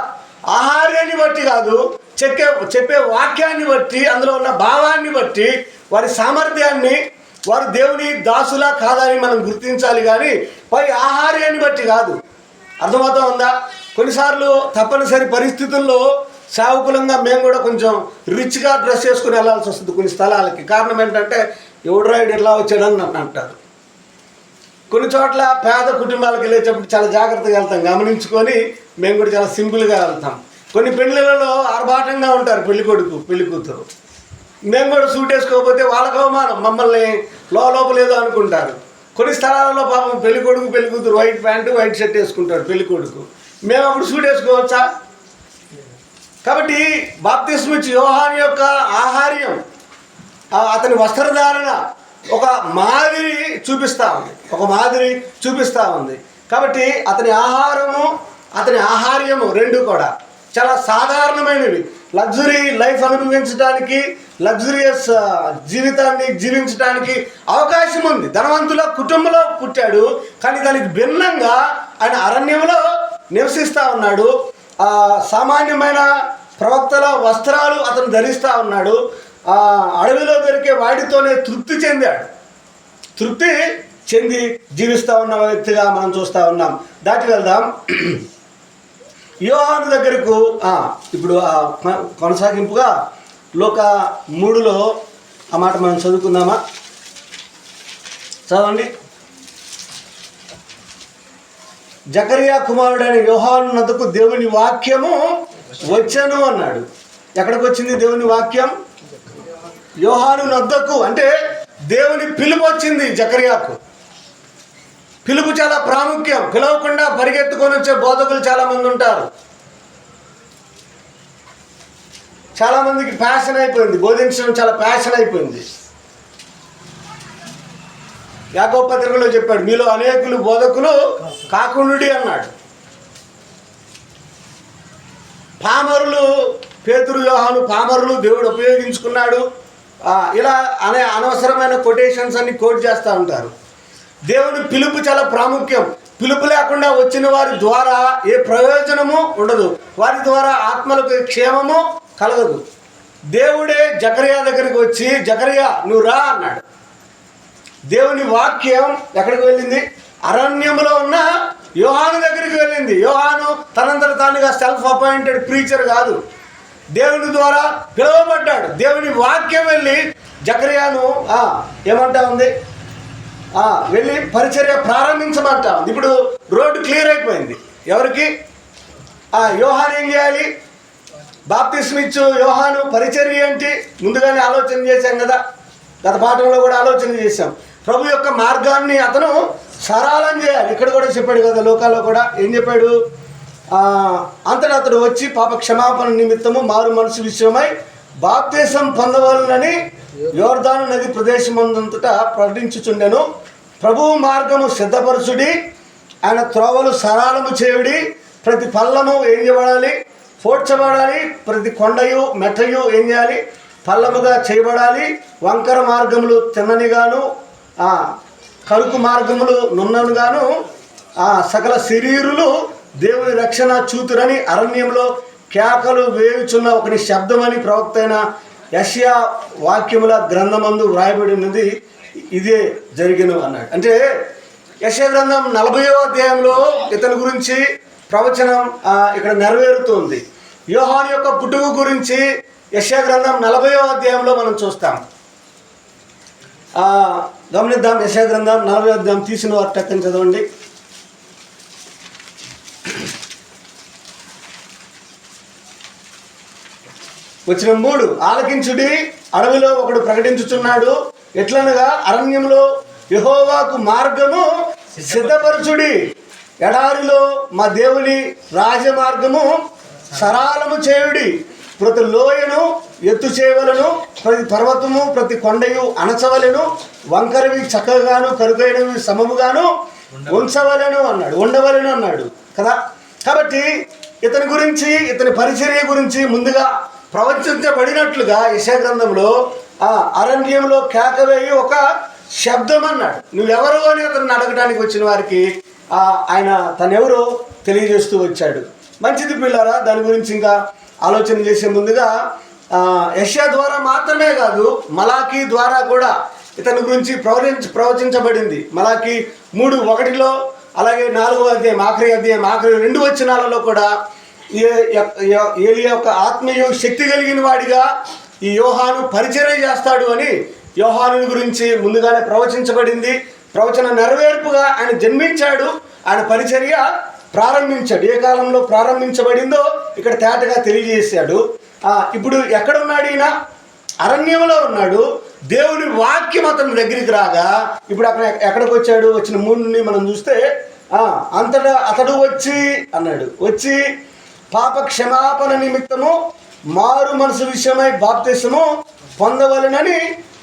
ఆహార్యాన్ని బట్టి కాదు, చెప్పే వాక్యాన్ని బట్టి, అందులో ఉన్న భావాన్ని బట్టి, వారి సామర్థ్యాన్ని, వారు దేవుని దాసులా కాదని మనం గుర్తించాలి. కానీ పై ఆహార్యాన్ని బట్టి కాదు. అర్థమవుతా ఉందా? కొన్నిసార్లు తప్పనిసరి పరిస్థితుల్లో సేవకులంగా మేము కూడా కొంచెం రిచ్గా డ్రెస్ చేసుకుని వెళ్ళాల్సి వస్తుంది కొన్ని స్థలాలకి. కారణం ఏంటంటే ఎవడు రైడ్ ఎలా వచ్చాడని నన్ను అంటారు. కొన్ని చోట్ల పేద కుటుంబాలకు వెళ్ళేటప్పుడు చాలా జాగ్రత్తగా వెళ్తాం, గమనించుకొని మేము కూడా చాలా సింపుల్గా వెళ్తాం. కొన్ని పెళ్ళిళ్ళలో ఆర్భాటంగా ఉంటారు పెళ్లి కొడుకు పెళ్లి కూతురు. మేము కూడా సూట్ వేసుకోకపోతే వాళ్ళకు అవమానం, మమ్మల్ని లోపలేదో అనుకుంటారు. కొన్ని స్థలాలలో పాపం పెళ్లి కొడుకు పెళ్లి కూతురు వైట్ ప్యాంటు వైట్ షర్ట్ వేసుకుంటాడు పెళ్లి కొడుకు. మేము అప్పుడు సూట్ వేసుకోవచ్చా? కాబట్టి బాప్తిస్మిచ్చి యోహాను యొక్క ఆహార్యం, అతని వస్త్రధారణ ఒక మాదిరి చూపిస్తూ ఉంది. కాబట్టి అతని ఆహారము, అతని ఆహార్యము రెండు కూడా చాలా సాధారణమైనవి. లగ్జరీ లైఫ్ అనుభవించడానికి, లగ్జరియస్ జీవితాన్ని జీవించడానికి అవకాశం ఉంది. ధనవంతుల కుటుంబంలో పుట్టాడు, కానీ దానికి భిన్నంగా ఆయన అరణ్యంలో నివసిస్తూ ఉన్నాడు. సామాన్యమైన ప్రవక్తల వస్త్రాలు అతను ధరిస్తూ ఉన్నాడు. అడవిలో దొరికే వాటితోనే తృప్తి చెంది జీవిస్తూ ఉన్న వ్యక్తిగా మనం చూస్తూ ఉన్నాం. దాటి వెళ్దాం యోహాను దగ్గరకు. ఇప్పుడు కొనసాగింపుగా లోకా 3లో ఆ మాట మనం చదువుకుందామా? చదవండి. జకరియా కుమారుడైన యోహాను నద్దకు దేవుని వాక్యము వచ్చెను అన్నాడు. ఎక్కడికి వచ్చింది దేవుని వాక్యం? యోహాను నద్దకు. అంటే దేవుని పిలుపు వచ్చింది జకరియాకు. పిలుపు చాలా ప్రాముఖ్యం. పిలవకుండా పరిగెత్తుకొని వచ్చే బోధకులు చాలామంది ఉంటారు. చాలామందికి ప్యాషన్ అయిపోయింది, బోధించడం చాలా ప్యాషన్ అయిపోయింది. యాకోబు పత్రికలో చెప్పాడు, మీలో అనేకులు బోధకులు కాకుండుడి అన్నాడు. పామరులు, పేతురు యోహాను పామరులు దేవుడు ఉపయోగించుకున్నాడు. ఇలా అనవసరమైన కొటేషన్స్ అన్ని కోట్ చేస్తూ ఉంటారు. దేవుని పిలుపు చాలా ప్రాముఖ్యం. పిలుపు లేకుండా వచ్చిన వారి ద్వారా ఏ ప్రయోజనము ఉండదు, వారి ద్వారా ఆత్మలకు క్షేమము కలగదు. దేవుడే జకరియా దగ్గరికి వచ్చి, జకరియా నువ్వు రా అన్నాడు. దేవుని వాక్యం ఎక్కడికి వెళ్ళింది? అరణ్యంలో ఉన్న యోహాను దగ్గరికి వెళ్ళింది. యోహాను తనంతట తానుగా సెల్ఫ్ అపాయింటెడ్ ప్రీచర్ కాదు, దేవుని ద్వారా పిలువబడ్డాడు. దేవుని వాక్యం వెళ్ళి జకరియాను ఏమంటా ఉంది? వెళ్ళి పరిచర్య ప్రారంభించమంటా ఉంది. ఇప్పుడు రోడ్డు క్లియర్ అయిపోయింది. ఎవరికి? యోహాను ఏం చేయాలి? బాప్తిస్మిచ్చు యోహాను పరిచర్య ఏంటి? ముందుగానే ఆలోచన చేశాం కదా, గత పాఠంలో కూడా ఆలోచన చేశాం. ప్రభు యొక్క మార్గాన్ని అతను సరళం చేయాలి. ఇక్కడ కూడా చెప్పాడు కదా, లోకాల్లో కూడా ఏం చెప్పాడు? అంతటా అతడు వచ్చి పాప క్షమాపణ నిమిత్తము మారు మనసు విషయమై బాప్తీసం పొందవలనని యోర్దాను నది ప్రదేశమంతటా ప్రకటించుచుండెను. ప్రభువు మార్గము సిద్ధపరచుడి, ఆయన త్రోవలు సరళము చేయుడి. ప్రతి పల్లము ఏం చేయబడాలి? పోడ్చబడాలి. ప్రతి కొండయు మెట్టయు ఏం చేయాలి? పల్లముగా చేయబడాలి. వంకర మార్గములు తిన్ననిగాను, కరుకు మార్గములు నున్ననుగాను సకల శరీరులు దేవుని రక్షణ చూతురని అరణ్యంలో కేకలు వేయుచున్న ఒకని శబ్దమని ప్రవక్త అయిన యెషయా వాక్యముల గ్రంథమందు వ్రాయబడినది ఇదే జరిగెను అన్నాడు. అంటే యెషయా గ్రంథం 40వ అధ్యాయంలో ఇతని గురించి ప్రవచనం ఇక్కడ నెరవేరుతుంది. యోహాను యొక్క పుట్టుక గురించి యెషయా గ్రంథం 40వ అధ్యాయంలో మనం చూస్తాం. గమనిద్దాం. యెషయా గ్రంథం 40వ అధ్యాయం తీసిన వారు టక్కని చదవండి. వచనం 3, ఆలకించుడి, అడవిలో ఒకడు ప్రకటించుచున్నాడు, ఎట్లనగా అరణ్యంలో యెహోవాకు మార్గము సిద్ధపరచుడి, ఎడారిలో మా దేవుని రాజమార్గము సరళము చేయుడి. ప్రతి లోయను ఎత్తు చేయవలను, ప్రతి పర్వతము ప్రతి కొండయు అణచవలను, వంకరవి చక్కగాను కరుకైనవి సమముగాను ఉంచవలను అన్నాడు, ఉండవలను అన్నాడు కదా. కాబట్టి ఇతని గురించి, ఇతని పరిచర్య గురించి ముందుగా ప్రవచించబడినట్లుగా యెషయా గ్రంథంలో అరణ్యంలో కేకవేయి ఒక శబ్దం అన్నాడు. నువ్వెవరు అని అతను అడగడానికి వచ్చిన వారికి ఆయన తనెవరో తెలియజేస్తూ వచ్చాడు. మంచిది పిల్లారా, దాని గురించి ఇంకా ఆలోచన చేసే ముందుగా యెషయా ద్వారా మాత్రమే కాదు, మలాకీ ద్వారా కూడా ఇతని గురించి ప్రవచించబడింది. మలాకీ 3:1 అలాగే 4వ అధ్యాయం ఆఖరి 2 వచనాలలో కూడా ఏలియా యొక్క ఆత్మీయ శక్తి కలిగిన వాడిగా ఈ యోహాను పరిచర్య చేస్తాడు అని యోహాను గురించి ముందుగానే ప్రవచించబడింది. ప్రవచన నెరవేర్పుగా ఆయన జన్మించాడు, ఆయన పరిచర్య ప్రారంభించాడు. ఏ కాలంలో ప్రారంభించబడిందో ఇక్కడ తేటగా తెలియజేశాడు. ఇప్పుడు ఎక్కడ ఉన్నాడు ఈయన? అరణ్యంలో ఉన్నాడు. దేవుని వాక్యం అతని దగ్గరికి రాగా ఇప్పుడు అక్కడ ఎక్కడికి వచ్చాడు? వచ్చిన 3 మనం చూస్తే అంతటా అతడు వచ్చి అన్నాడు, వచ్చి పాప క్షమాపణ నిమిత్తము మారు మనసు విషయమై బాప్తిసము పొందవలెనని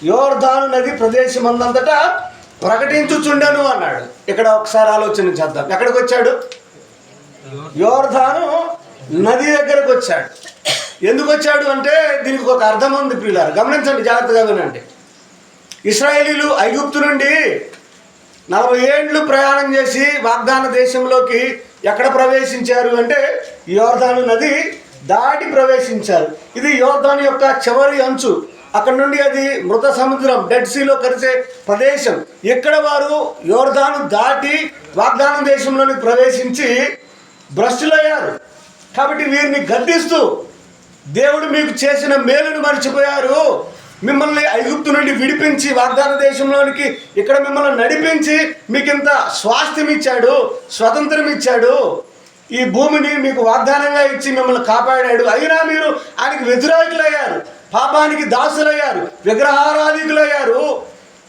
యోర్దాను నది ప్రదేశమందంతటా ప్రకటించుచుండెను అన్నాడు. ఇక్కడ ఒకసారి ఆలోచన చేద్దాం. ఎక్కడికి వచ్చాడు? యోర్దాను నది దగ్గరకు వచ్చాడు. ఎందుకు వచ్చాడు అంటే దీనికి ఒక అర్థం ఉంది ప్రియులారా, గమనించండి, జాగ్రత్తగా వినండి. ఇశ్రాయేలీలు ఐగుప్తు నుండి 40 ఏండ్లు ప్రయాణం చేసి వాగ్దాన దేశంలోకి ఎక్కడ ప్రవేశించారు అంటే యోర్దాను నది దాటి ప్రవేశించారు. ఇది యోర్దాను యొక్క చివరి అంచు. అక్కడ నుండి అది మృత సముద్రం, డెడ్ సీలో కలిసే ప్రదేశం. ఇక్కడ వారు యోర్దాను దాటి వాగ్దాన దేశంలోని ప్రవేశించి భ్రష్టులయ్యారు. కాబట్టి వీరిని గద్దిస్తూ దేవుడు మీకు చేసిన మేలును మర్చిపోయారు, మిమ్మల్ని ఐగుప్తు నుండి విడిపించి వాగ్దాన దేశంలోనికి ఇక్కడ మిమ్మల్ని నడిపించి మీకింత స్వాస్థ్యం ఇచ్చాడు, స్వతంత్రం ఇచ్చాడు, ఈ భూమిని మీకు వాగ్దానంగా ఇచ్చి మిమ్మల్ని కాపాడాడు. అయినా మీరు ఆయనకి వ్యతిరేకులయ్యారు, పాపానికి దాసులయ్యారు, విగ్రహారాధికులయ్యారు.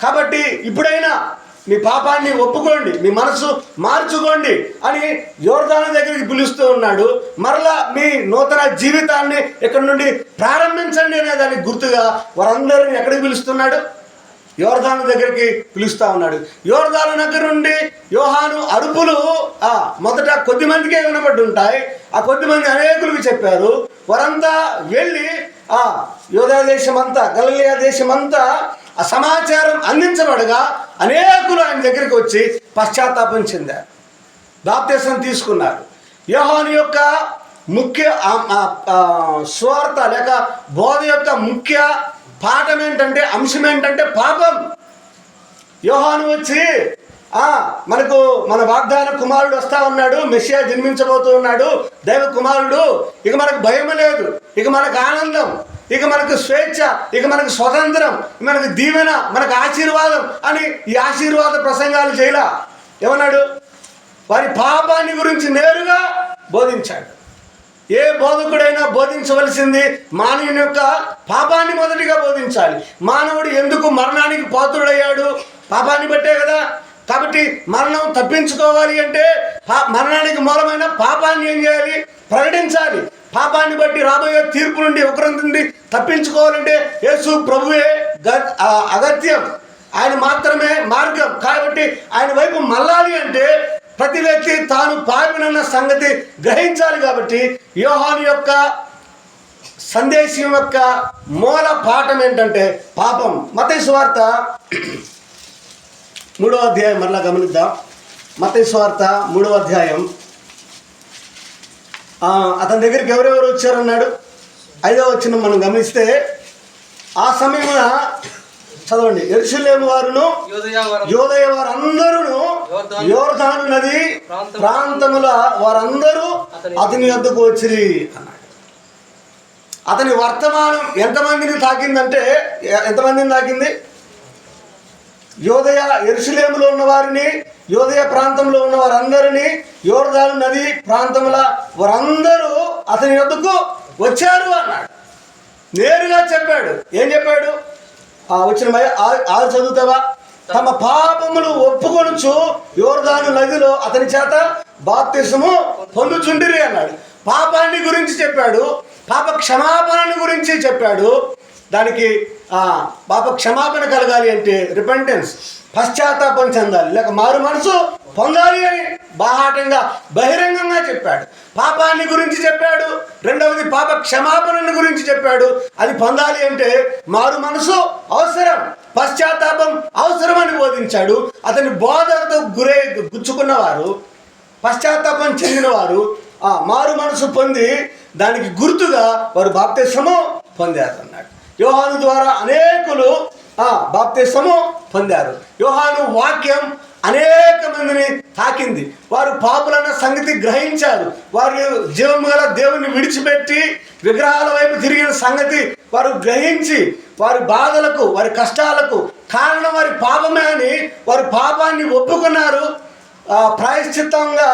కాబట్టి ఇప్పుడైనా మీ పాపాన్ని ఒప్పుకోండి, మీ మనసు మార్చుకోండి అని యోర్దాను దగ్గరికి పిలుస్తూ ఉన్నాడు. మరలా మీ నూతన జీవితాన్ని ఇక్కడ నుండి ప్రారంభించండి అనే దానికి గుర్తుగా వారందరినీ ఎక్కడికి పిలుస్తున్నాడు? యోర్దాను దగ్గరికి పిలుస్తూ ఉన్నాడు. యోర్దాను దగ్గర నుండి యోహాను అరుపులు మొదట కొద్ది మందికే వినబడి ఉంటాయి. ఆ కొద్దిమంది అనేకులకు చెప్పారు. వారంతా వెళ్ళి యోధా దేశమంతా, గలిలయ దేశమంతా ఆ సమాచారం అందించబడగా అనేకులు ఆయన దగ్గరికి వచ్చి పశ్చాత్తాపం చెందారు, బాప్తిసం తీసుకున్నారు. యోహాను యొక్క ముఖ్య స్వార్థ లేక బోధ యొక్క ముఖ్య పాఠం ఏంటంటే, అంశం ఏంటంటే పాపం. యోహాను వచ్చి మన వాగ్దాన కుమారుడు వస్తా ఉన్నాడు, మెస్సియా జన్మించబోతూ ఉన్నాడు, దైవ కుమారుడు, ఇక మనకు భయం లేదు, ఇక మనకు ఆనందం, ఇక మనకు స్వేచ్ఛ, ఇక మనకు స్వతంత్రం, మనకు దీవెన, మనకు ఆశీర్వాదం అని ఈ ఆశీర్వాద ప్రసంగాలు చేయలా. ఏమన్నాడు? వారి పాపాన్ని గురించి నేరుగా బోధించాడు. ఏ బోధకుడైనా బోధించవలసింది మానవుని యొక్క పాపాన్ని మొదటిగా బోధించాలి. మానవుడు ఎందుకు మరణానికి పాత్రుడయ్యాడు, పాపాన్ని బట్టే కదా. కాబట్టి మరణం తప్పించుకోవాలి అంటే మరణానికి మూలమైన పాపాన్ని ఏం చేయాలి? ప్రకటించాలి. పాపాన్ని బట్టి రాబోయే తీర్పు నుండి ఉగ్రత నుండి తప్పించుకోవాలంటే యేసు ప్రభువే అగత్యం, ఆయన మాత్రమే మార్గం. కాబట్టి ఆయన వైపు మళ్ళాలి అంటే ప్రతి వ్యక్తి తాను పాపినన్న సంగతి గ్రహించాలి. కాబట్టి యోహాను యొక్క సందేశం యొక్క మూల పాఠం ఏంటంటే పాపం. మత్తయి సువార్త 3వ అధ్యాయం మరలా గమనిద్దాం. మత్తయి సువార్త 3వ అధ్యాయం. అతని దగ్గరికి ఎవరెవరు వచ్చారన్నాడు? 5వ వచనం మనం గమనిస్తే, ఆ సమయమున చదవండి, యెరూషలేము వారును యోదయ వారందరూ యోర్దాను నది ప్రాంతముల వారందరూ అతని యొద్దకు వచ్చిరి అన్నాడు. అతని వర్తమానం ఎంతమందిని తాకిందంటే, ఎంతమందిని తాకింది? యెరూషలేములో ఉన్న వారిని, యోదయ ప్రాంతంలో ఉన్న వారందరినీ, యోర్దాను నది ప్రాంతముల వారందరూ అతని యొద్దకు వచ్చారు అన్నాడు. నేరుగా చెప్పాడు. ఏం చెప్పాడు? వచ్చిన 6 చదువుతావా? తమ పాపములు ఒప్పుకొనుచు యోర్దాను నదిలో అతని చేత బాప్తిసము పొందుచుండిరి అన్నాడు. పాపాన్ని గురించి చెప్పాడు, పాప క్షమాపణను గురించి చెప్పాడు. దానికి పాప క్షమాపణ కలగాలి అంటే రిపెంటెన్స్, పశ్చాత్తాపం చెందాలి, లేక మారు మనసు పొందాలి అని బాహాటంగా బహిరంగంగా చెప్పాడు. పాపాన్ని గురించి చెప్పాడు. రెండవది పాప క్షమాపణను గురించి చెప్పాడు. అది పొందాలి అంటే మారు మనసు అవసరం, పశ్చాత్తాపం అవసరం అని బోధించాడు. అతని బోధనతో గుచ్చుకున్నవారు, పశ్చాత్తాపం చెందినవారు మారు మనసు పొంది దానికి గుర్తుగా వారు బాప్తిసము పొందారు అన్నాడు. యోహాను ద్వారా అనేకులు బాప్తిసము పొందారు. యోహాను వాక్యం అనేక మందిని తాకింది. వారు పాపులన్న సంగతి గ్రహించారు. వారు జీవము గల దేవుని విడిచిపెట్టి విగ్రహాల వైపు తిరిగిన సంగతి వారు గ్రహించి వారి బాధలకు, వారి కష్టాలకు కారణం వారి పాపమే అని వారు పాపాన్ని ఒప్పుకున్నారు. ప్రాయశ్చిత్తంగా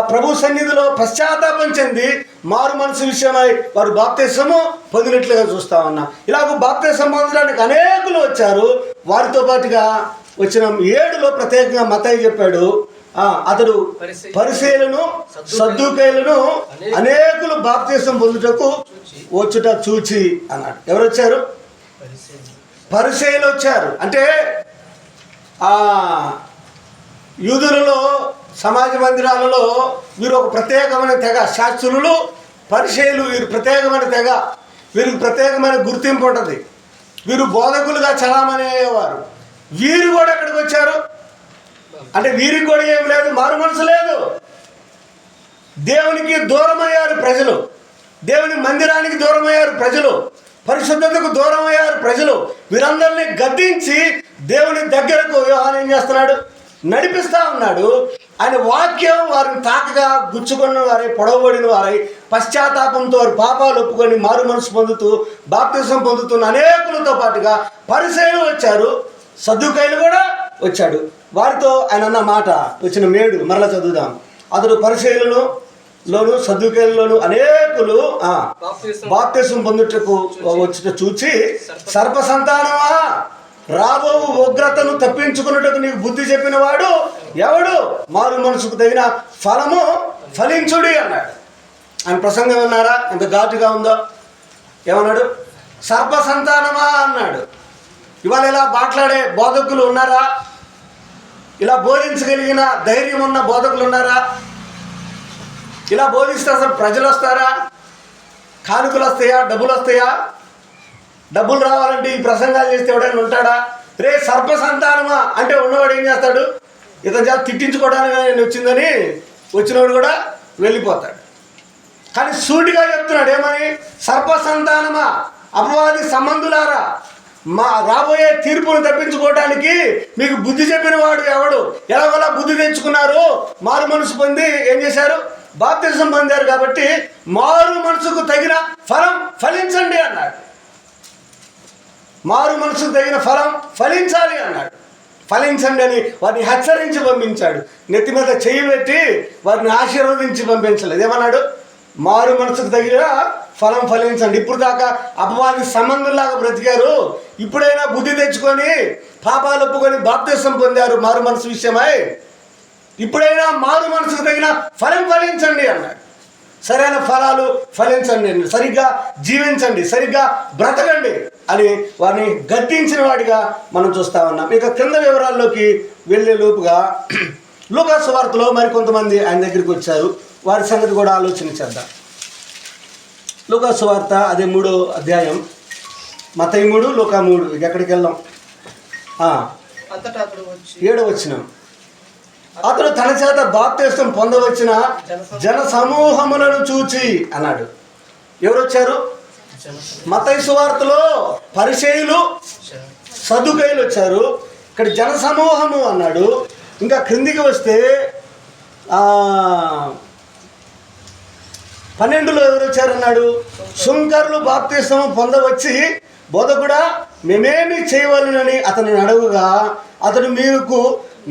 ప్రభు సన్నిధిలో పశ్చాత్తాపం చెంది మారు మనసు విషయమై వారు బాప్తిసము పొందినట్లుగా చూస్తా ఉన్నాం. ఇలాగ బాప్తిసం పొందడానికి అనేకులు వచ్చారు. వారితో పాటుగా వచ్చిన 7లో ప్రత్యేకంగా మత్తయి చెప్పాడు, అతడు పరిసయ్యులను సద్దూకయ్యులను అనేకులు బాప్తిసం పొందుటకు వచ్చుట చూచి అన్నాడు. ఎవరు వచ్చారు? పరిసయ్యులు వచ్చారు. అంటే యూదులలో సమాజ మందిరాలలో వీరు ఒక ప్రత్యేకమైన తెగ. శాస్త్రులు, పరిసయ్యులు వీరు ప్రత్యేకమైన తెగ. వీరికి ప్రత్యేకమైన గుర్తింపు ఉంటుంది. వీరు బోధకులుగా చలామణి అయ్యేవారు. వీరు కూడా ఎక్కడికి వచ్చారు అంటే వీరికి కూడా ఏం లేదు, మారు మనసు లేదు. దేవునికి దూరమయ్యారు ప్రజలు, దేవుని మందిరానికి దూరమయ్యారు ప్రజలు, పరిశుద్ధతకు దూరమయ్యారు ప్రజలు. వీరందరినీ గద్దించి దేవుని దగ్గరకు యోహాను ఏం చేస్తున్నాడు? నడిపిస్తూ ఉన్నాడు. ఆయన వాక్యం వారిని తాకగా గుచ్చుకున్న వారై, పొడవబడిన వారై, పశ్చాత్తాపంతో వారి పాపాలు ఒప్పుకొని మారు మనసు పొందుతూ బాప్తిసం పొందుతున్న అనేకులతో పాటుగా పరిసయ్యులు వచ్చారు, సద్దూకయ్యులు కూడా వచ్చాడు. వారితో ఆయన అన్న మాట వచ్చిన 7 మరలా చదువుదాం. అతడు పరిసయ్యులలోను సద్దూకయ్యులలోను అనేకులు బాప్తిసం పొందుటకు వచ్చుట చూచి, సర్ప సంతానమా, రాబో ఉగ్రతను తప్పించుకున్నట్టుకు నీకు బుద్ధి చెప్పిన వాడు ఎవడు? మారు మనసుకు తగిన ఫలము ఫలించుడి అన్నాడు. ఆయన ప్రసంగం విన్నారా? ఎంత ఘాటుగా ఉందో. ఏమన్నాడు? సర్ప సంతానమా అన్నాడు. ఇవాళ ఇలా మాట్లాడే బోధకులు ఉన్నారా? ఇలా బోధించగలిగిన ధైర్యం ఉన్న బోధకులు ఉన్నారా? ఇలా బోధిస్తే అసలు ప్రజలు వస్తారా? కానుకలు వస్తాయా? డబ్బులు వస్తాయా? డబ్బులు రావాలంటే ఈ ప్రసంగాలు చేస్తే ఎవడైనా ఉంటాడా? రే సర్ప సంతానమా అంటే ఉన్నవాడు ఏం చేస్తాడు? ఇతను చేత తిట్టించుకోవడానికి నేను వచ్చిందని వచ్చినవాడు కూడా వెళ్ళిపోతాడు. కానీ సూటిగా చెప్తున్నాడు ఏమని? సర్ప సంతానమా, అపవాది సంబంధులారా, మా రాబోయే తీర్పును తప్పించుకోవడానికి మీకు బుద్ధి చెప్పిన వాడు ఎవడు? ఎలాగోలా బుద్ధి తెచ్చుకున్నారు, మారు మనసు పొంది ఏం చేశారు? బాప్తిసం పొందారు. కాబట్టి మారు మనసుకు తగిన ఫలం ఫలించండి అన్నాడు. మారు మనసుకు తగిన ఫలం ఫలించాలి అన్నాడు. ఫలించండి అని వారిని హెచ్చరించి పంపించాడు. నెత్తి మీద చెయ్యి పెట్టి వారిని ఆశీర్వదించి పంపించలేదు. ఏమన్నాడు? మారు మనసుకు తగిన ఫలం ఫలించండి. ఇప్పుడు దాకా అపవాది సంబంధంలాగా బ్రతికారు, ఇప్పుడైనా బుద్ధి తెచ్చుకొని పాపాలు ఒప్పుకొని బాప్తిసం పొందారు మారు మనసు విషయమై, ఇప్పుడైనా మారు మనసుకు తగిన ఫలం ఫలించండి అన్నాడు. సరైన ఫలాలు ఫలించండి, సరిగ్గా జీవించండి, సరిగ్గా బ్రతకండి అని వారిని గద్దించిన వాడిగా మనం చూస్తూ ఉన్నాం. ఇక కింద వివరాల్లోకి వెళ్ళే లోపుగా లూకా సువార్తలో మరికొంతమంది ఆయన దగ్గరికి వచ్చారు. వారి సంగతి కూడా ఆలోచన చేద్దాం. లూకా సువార్త అదే 3వ అధ్యాయం, మత్తయి 3, లూకా 3. ఇక ఎక్కడికి వెళ్దాం? 7వ వచనం. అతడు తన చేత బాప్తిసం పొందవచ్చిన జన సమూహములను చూచి అన్నాడు. ఎవరు వచ్చారు? మత్తయి సువార్తలో పరిసయ్యులు, సదుకయ్యులు వచ్చారు, ఇక్కడ జన సమూహము అన్నాడు. ఇంకా క్రిందికి వస్తే 12లో ఎవరు వచ్చారన్నాడు? సుంకరులు బాప్తిసం పొందవచ్చి బోధకుడా మేమేమి చేయవలనని అతను అడవుగా, అతడు మీకు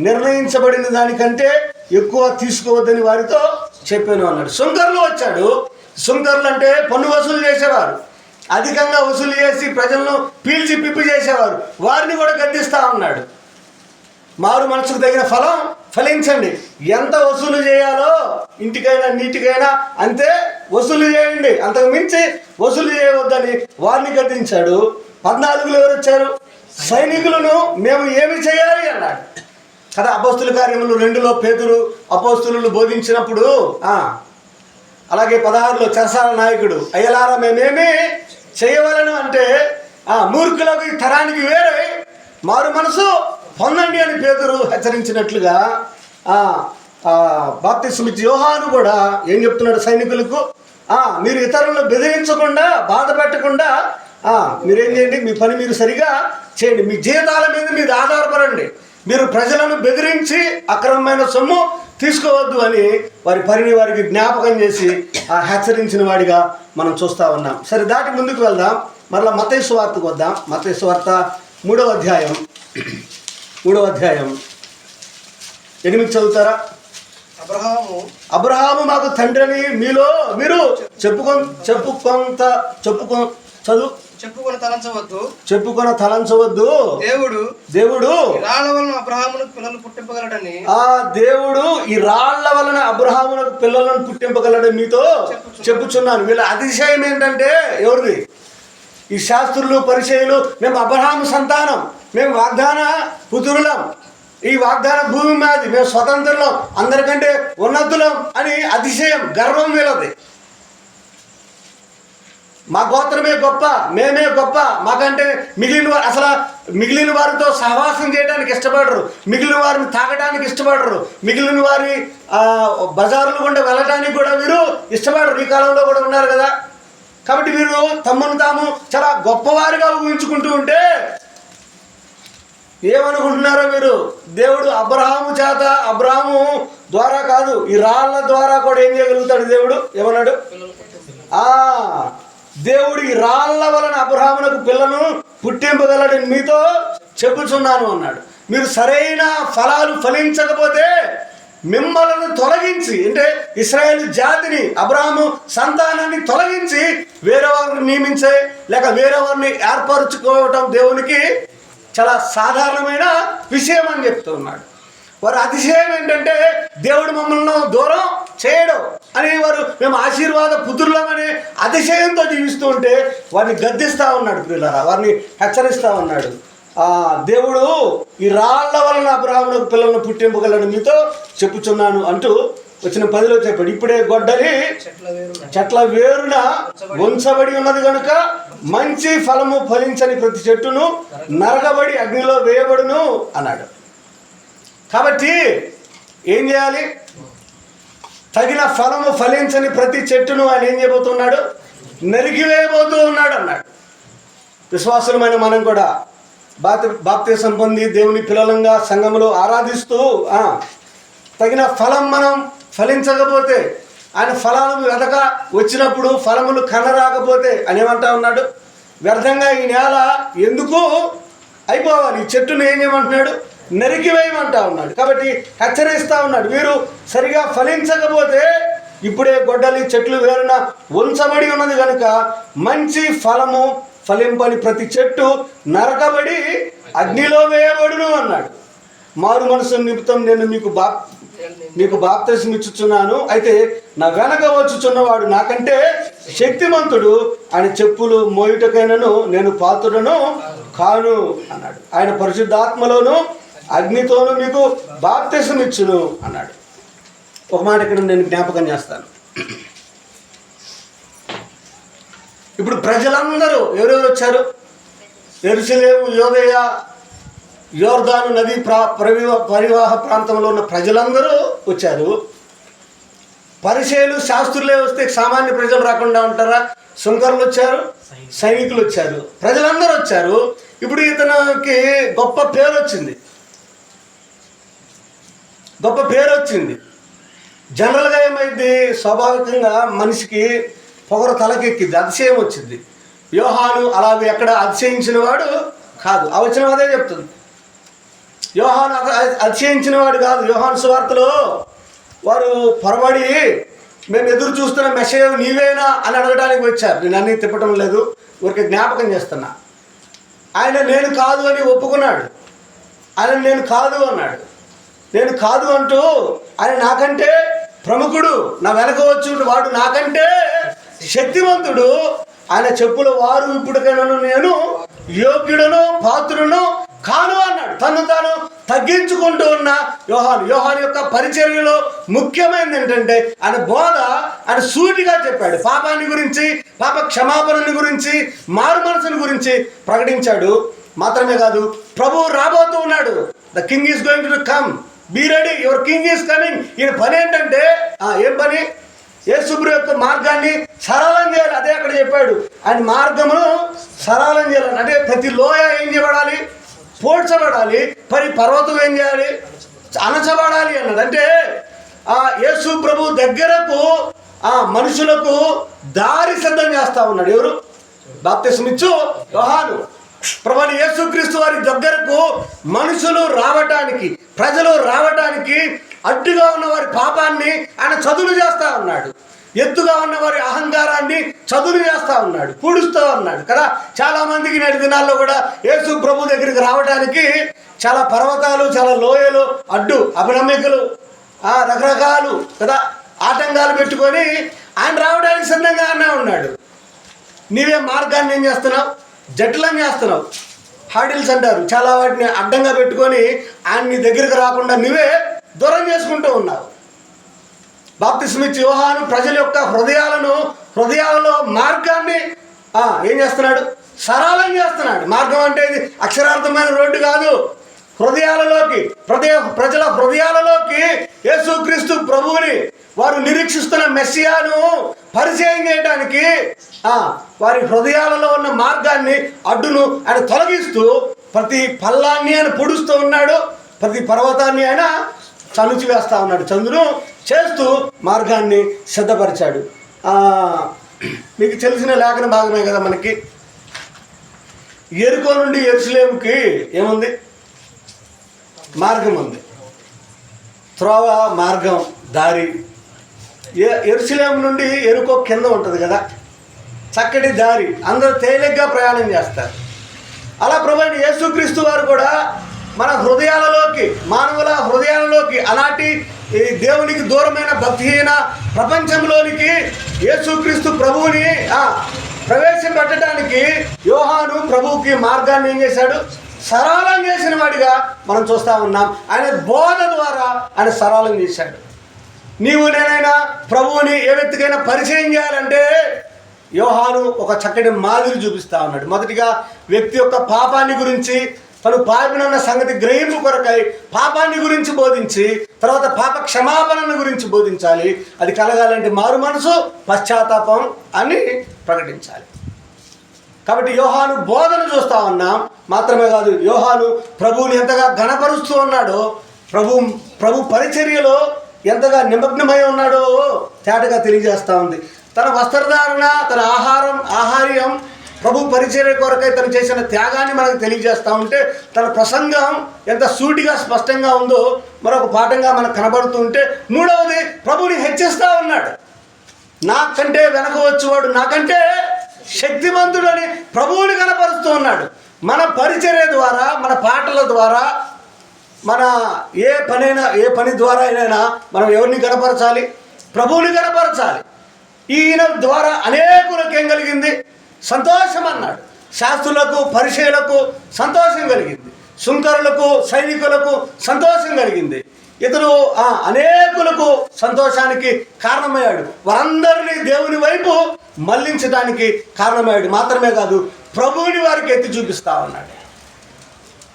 నిర్ణయించబడిన దానికంటే ఎక్కువ తీసుకోవద్దని వారితో చెప్పాను అన్నాడు. సుంకరులు వచ్చాడు. సుంకరులు అంటే పన్ను వసూలు చేసేవారు, అధికంగా వసూలు చేసి ప్రజలను పీల్చి పిప్పి చేసేవారు. వారిని కూడా గద్దిస్తా ఉన్నాడు. మారు మనసుకు తగిన ఫలం ఫలించండి, ఎంత వసూలు చేయాలో ఇంటికైనా నీటికైనా అంతే వసూలు చేయండి, అంతకు మించి వసూలు చేయవద్దని వారిని గద్దించాడు. 14లో ఎవరు వచ్చారు? సైనికులను మేము ఏమి చేయాలి అన్నాడు కదా. అపోస్తుల కార్యములు 2లో పేతురు అపోస్తులు బోధించినప్పుడు, అలాగే 16లో చెరసాల నాయకుడు అయ్యలారా మేమేమి చేయవలను అంటే, మూర్ఖులకు ఈ తరానికి వేరే మారు మనసు పొందండి అని పేతురు హెచ్చరించినట్లుగా బాప్తిసం ఇచ్చే యోహాను కూడా ఏం చెప్తున్నాడు సైనికులకు? మీరు ఇతరులను బెదిరించకుండా, బాధ పెట్టకుండా మీరేం చేయండి, మీ పని మీరు సరిగా చేయండి, మీ జీతాల మీద మీరు ఆధారపడండి, మీరు ప్రజలను బెదిరించి అక్రమమైన సొమ్ము తీసుకోవద్దు అని వారి పనిని వారికి జ్ఞాపకం చేసి హెచ్చరించిన వాడిగా మనం చూస్తూ ఉన్నాం. సరే, దాటి ముందుకు వెళ్దాం. మరలా మత్తయి సువార్తకు వద్దాం. మత్తయి సువార్త 3వ అధ్యాయం 8 చదువుతారా? అబ్రహాము మాకు తండ్రి అని మీరు చెప్పుకొని తలంచవద్దు. దేవుడు దేవుడు ఈ రాళ్ల వలన అబ్రహామునకు పిల్లలను పుట్టింపగలడని మీతో చెప్పుచున్నాను. వీళ్ళ అతిశయం ఏంటంటే ఎవరిది? ఈ శాస్త్రులు, పరిచయులు, మేము అబ్రహాము సంతానం, మేము వాగ్దాన పుత్రులం, ఈ వాగ్దాన భూమి మాది, మేము స్వతంత్రులం, అందరికంటే ఉన్నతులం అని అతిశయం, గర్వం వీళ్ళది. మా గోత్రమే గొప్ప, మేమే గొప్ప, మాకంటే మిగిలిన వారితో సహవాసం చేయడానికి ఇష్టపడరు, మిగిలిన వారిని తాగడానికి ఇష్టపడరు, మిగిలిన వారి బజారులు గుండా వెళ్ళడానికి కూడా వీరు ఇష్టపడరు. ఈ కాలంలో కూడా ఉన్నారు కదా. కాబట్టి వీరు తమను తాము చాలా గొప్పవారిగా ఊహించుకుంటూ ఉంటే ఏమనుకుంటున్నారో మీరు? దేవుడు అబ్రహాము ద్వారా కాదు, ఈ రాళ్ళ ద్వారా కూడా ఏం చేయగలుగుతాడు దేవుడు? ఏమన్నాడు? దేవుడు ఈ రాళ్ల వలన అబ్రహామునకు పిల్లను పుట్టింపగలడని మీతో చెప్పుచున్నాను అన్నాడు. మీరు సరైన ఫలాలు ఫలించకపోతే మిమ్మల్ని తొలగించి, అంటే ఇశ్రాయేలు జాతిని, అబ్రహాము సంతానాన్ని తొలగించి వేరేవారిని నియమించే లేక వేరేవారిని ఏర్పరచుకోవటం దేవునికి చాలా సాధారణమైన విషయం అని చెప్తూ ఉన్నాడు. వారి అతిశయం ఏంటంటే దేవుడు మమ్మల్ని దూరం చేయడం అని, వారు మేము ఆశీర్వాద పుత్రులమనే అతిశయంతో జీవిస్తూ ఉంటే వారిని గద్దిస్తూ ఉన్నాడు. పిల్లరా, వారిని హెచ్చరిస్తూ ఉన్నాడు. దేవుడు ఈ రాళ్ల వలన అబ్రహామునకు పిల్లలను పుట్టింపగలను మీతో చెప్పుచున్నాను అంటూ వచ్చిన 10లో చెప్పాడు. ఇప్పుడే గొడ్డలి చెట్ల వేరున ఉంచబడి ఉన్నది కనుక మంచి ఫలము ఫలించని ప్రతి చెట్టును నరకబడి అగ్నిలో వేయబడును అన్నాడు. కాబట్టి ఏం చేయాలి? తగిన ఫలము ఫలించని ప్రతి చెట్టును ఆయన ఏం చేయబోతున్నాడు? నరికివేయబోతూ ఉన్నాడు అన్నాడు. విశ్వాసులమైన మనం కూడా బాప్తిసం పొంది దేవుని పిల్లలంగా సంఘములో ఆరాధిస్తూ తగిన ఫలం మనం ఫలించకపోతే, ఆయన ఫలాలను వెతక వచ్చినప్పుడు ఫలములు కనరాకపోతే అనేమంటా ఉన్నాడు? వ్యర్థంగా ఈ నేల ఎందుకు అయిపోవాలి, ఈ చెట్టును ఏం చేయమంటున్నాడు? నరికివేయమంటా ఉన్నాడు. కాబట్టి హెచ్చరిస్తూ ఉన్నాడు. వీరు సరిగా ఫలించకపోతే ఇప్పుడే గొడ్డలి చెట్లు వేరున ఉంచబడి ఉన్నది కనుక మంచి ఫలము ఫలింపని ప్రతి చెట్టు నరకబడి అగ్నిలో వేయబడును అన్నాడు. మారు మనసు నిమిత్తం నేను మీకు బాప్తిస్మం ఇచ్చుచున్నాను, అయితే నా వెనక వచ్చుచున్నవాడు నాకంటే శక్తిమంతుడు, ఆయన చెప్పులు మోయుటకైనను నేను పాత్రుడను కాను అన్నాడు. ఆయన పరిశుద్ధాత్మలోను అగ్నితోను మీకు బాప్తిస్మం ఇచ్చును అన్నాడు. ఒక మాట ఇక్కడ నేను జ్ఞాపకం చేస్తాను. ఇప్పుడు ప్రజలందరూ ఎవరెవరు వచ్చారు? యెరూషలేము, యూదయ, యోర్దాను నది పరివాహ ప్రాంతంలో ఉన్న ప్రజలందరూ వచ్చారు. పరిసయ్యులు, శాస్త్రులే వస్తే సామాన్య ప్రజలు రాకుండా ఉంటారా? సుంకరులు వచ్చారు, సైనికులు వచ్చారు, ప్రజలందరూ వచ్చారు. ఇప్పుడు ఇతనికి గొప్ప పేరు వచ్చింది. జనరల్గా ఏమైంది, స్వాభావికంగా మనిషికి పొగరు తలకెక్కింది, అతిశయం వచ్చింది. యోహాను అలాగే ఎక్కడ అతిశయించిన వాడు కాదు. ఆ వచనం అదే చెప్తుంది. యోహాను అతిశయించిన వాడు కాదు. యోహాను సువార్తలో వారు పొరబడి మేము ఎదురు చూస్తున్న మెసేజ్ నీవేనా అని అడగడానికి వచ్చారు. నేను అన్నీ తిప్పటం లేదు, ఊరికి జ్ఞాపకం చేస్తున్నా. ఆయన నేను కాదు అని ఒప్పుకున్నాడు. ఆయన నేను కాదు అన్నాడు. నేను కాదు అంటూ ఆయన నాకంటే ప్రముఖుడు, నా వెనక వచ్చి వాడు నాకంటే శక్తివంతుడు, ఆయన చెప్పుల వారు ఇప్పటికైనా నేను యోగ్యుడను పాత్రును కాను అన్నాడు. తను తాను తగ్గించుకుంటూ ఉన్న యోహాను యొక్క పరిచర్యలో ముఖ్యమైనది ఏంటంటే ఆయన బోధ, ఆయన సూటిగా చెప్పాడు. పాపాన్ని గురించి, పాప క్షమాపణని గురించి, మారు మనసుని గురించి ప్రకటించాడు. మాత్రమే కాదు, ప్రభువు రాబోతూ ఉన్నాడు. The king is going to come, be ready, your king is coming. ఈయన పని ఏంటంటే ఏం పని? యేసుప్రభు యొక్క మార్గాన్ని సరళం చేయాలి. అదే అక్కడ చెప్పాడు. ఆయన మార్గమును సరళం చేయాలి అంటే ప్రతి లోయ ఏం చేయబడాలి? పోడ్చబడాలి. పర్వతం ఏం చేయాలి? అణచబడాలి అన్నాడు. అంటే యేసు ప్రభు దగ్గరకు మనుషులకు దారి సిద్ధం చేస్తా ఉన్నాడు. ఎవరు? బాప్తిస్మం ఇచ్చు యోహాను. ప్రభువైన యేసుక్రీస్తు వారి దగ్గరకు మనుషులు రావటానికి, ప్రజలు రావటానికి అడ్డుగా ఉన్న వారి పాపాన్ని ఆయన చదును చేస్తా ఉన్నాడు. ఎత్తుగా ఉన్న వారి అహంకారాన్ని చదును చేస్తా ఉన్నాడు, పూడుస్తూ ఉన్నాడు కదా. చాలా మందికి నేటి దినాల్లో కూడా యేసు ప్రభు దగ్గరికి రావడానికి చాలా పర్వతాలు, చాలా లోయలు అడ్డు, అభినమ్మికలు, రకరకాలు కదా ఆటంకాలు పెట్టుకొని ఆయన రావడానికి సిద్ధంగానే ఉన్నాడు. నీవే మార్గాన్ని ఏం చేస్తున్నావు? జటిలం చేస్తున్నావు. హార్డిల్స్ అంటారు. చాలా వాటిని అడ్డంగా పెట్టుకొని ఆయన నీ దగ్గరికి రాకుండా నువ్వే దూరం చేసుకుంటూ ఉన్నావు. బాప్తిస్మం ఇచ్చే యోహాను ప్రజల యొక్క హృదయాలలో మార్గాన్ని ఏం చేస్తున్నాడు? సరళం చేస్తున్నాడు. మార్గం అంటే ఇది అక్షరార్థమైన రోడ్డు కాదు. హృదయాలలోకి, ప్రజల హృదయాలలోకి యేసుక్రీస్తు ప్రభువుని, వారు నిరీక్షిస్తున్న మెస్సియాను పరిచయం చేయడానికి వారి హృదయాలలో ఉన్న మార్గాన్ని, అడ్డును ఆయన తొలగిస్తూ ప్రతి పల్లాన్ని ఆయన పొడుస్తూ ఉన్నాడు. ప్రతి పర్వతాన్ని ఆయన చనుచి వేస్తూ ఉన్నాడు. చంద్రును చేస్తూ మార్గాన్ని సిద్ధపరిచాడు. మీకు తెలిసిన లేఖన భాగమే కదా మనకి. యెరికో నుండి యెరూషలేముకి ఏముంది? మార్గం ఉంది. త్రోవ, మార్గం, దారి. యెరూషలేము నుండి యెరికో కింద ఉంటుంది కదా, చక్కటి దారి, అందరూ తేలిగ్గా ప్రయాణం చేస్తారు. అలా ప్రభువైన యేసుక్రీస్తు వారు కూడా మన హృదయాలలోకి, మానవుల హృదయాలలోకి, అలాంటి దేవునికి దూరమైన భక్తిహీన ప్రపంచంలోనికి యేసుక్రీస్తు ప్రభువుని ప్రవేశపెట్టడానికి యోహాను ప్రభువుకి మార్గాన్ని ఏం చేశాడు? సరళం చేసిన వాడిగా మనం చూస్తూ ఉన్నాం. ఆయన బోధ ద్వారా ఆయన సరళం చేశాడు. నీవు నేనైనా ప్రభువుని ఏ వ్యక్తికైనా పరిచయం చేయాలంటే యోహాను ఒక చక్కటి మాదిరి చూపిస్తూ ఉన్నాడు. మొదటిగా వ్యక్తి యొక్క పాపాన్ని గురించి, తను పాపినన్న సంగతి గ్రహింపు కొరకై పాపాన్ని గురించి బోధించి, తర్వాత పాప క్షమాపణను గురించి బోధించాలి. అది కలగాలంటే మారు మనసు, పశ్చాత్తాపం అని ప్రకటించాలి. కాబట్టి యోహాను బోధన చూస్తూ ఉన్నాం. మాత్రమే కాదు, యోహాను ప్రభువుని ఎంతగా ఘనపరుస్తూ ఉన్నాడో, ప్రభు పరిచర్యలో ఎంతగా నిమగ్నమై ఉన్నాడో తేటగా తెలియజేస్తూ ఉంది. తన వస్త్రధారణ, తన ఆహార్యం, ప్రభు పరిచర్య కొరకై తను చేసిన త్యాగాన్ని మనకు తెలియజేస్తూ ఉంటే, తన ప్రసంగం ఎంత సూటిగా స్పష్టంగా ఉందో మరొక పాఠంగా మనకు కనబడుతూ ఉంటే, మూడవది ప్రభుని హెచ్చిస్తూ ఉన్నాడు. నాకంటే వెనక వచ్చేవాడు నాకంటే శక్తిమంతుడు అని ప్రభువుని కనపరుస్తూ ఉన్నాడు. మన పరిచర్య ద్వారా, మన పాటల ద్వారా, మన ఏ పని ద్వారా అయినా మనం ఎవరిని కనపరచాలి? ప్రభువుని కనపరచాలి. ఈయన ద్వారా అనేకులకు ఏం కలిగింది? సంతోషం అన్నాడు. శాస్త్రులకు, పరిచయులకు సంతోషం కలిగింది, సుంకరులకు, సైనికులకు సంతోషం కలిగింది. ఇతను అనేకులకు సంతోషానికి కారణమయ్యాడు. వారందరినీ దేవుని వైపు మళ్లించడానికి కారణమయ్యాడు. మాత్రమే కాదు, ప్రభువుని వారికి ఎత్తి చూపిస్తా ఉన్నాడు.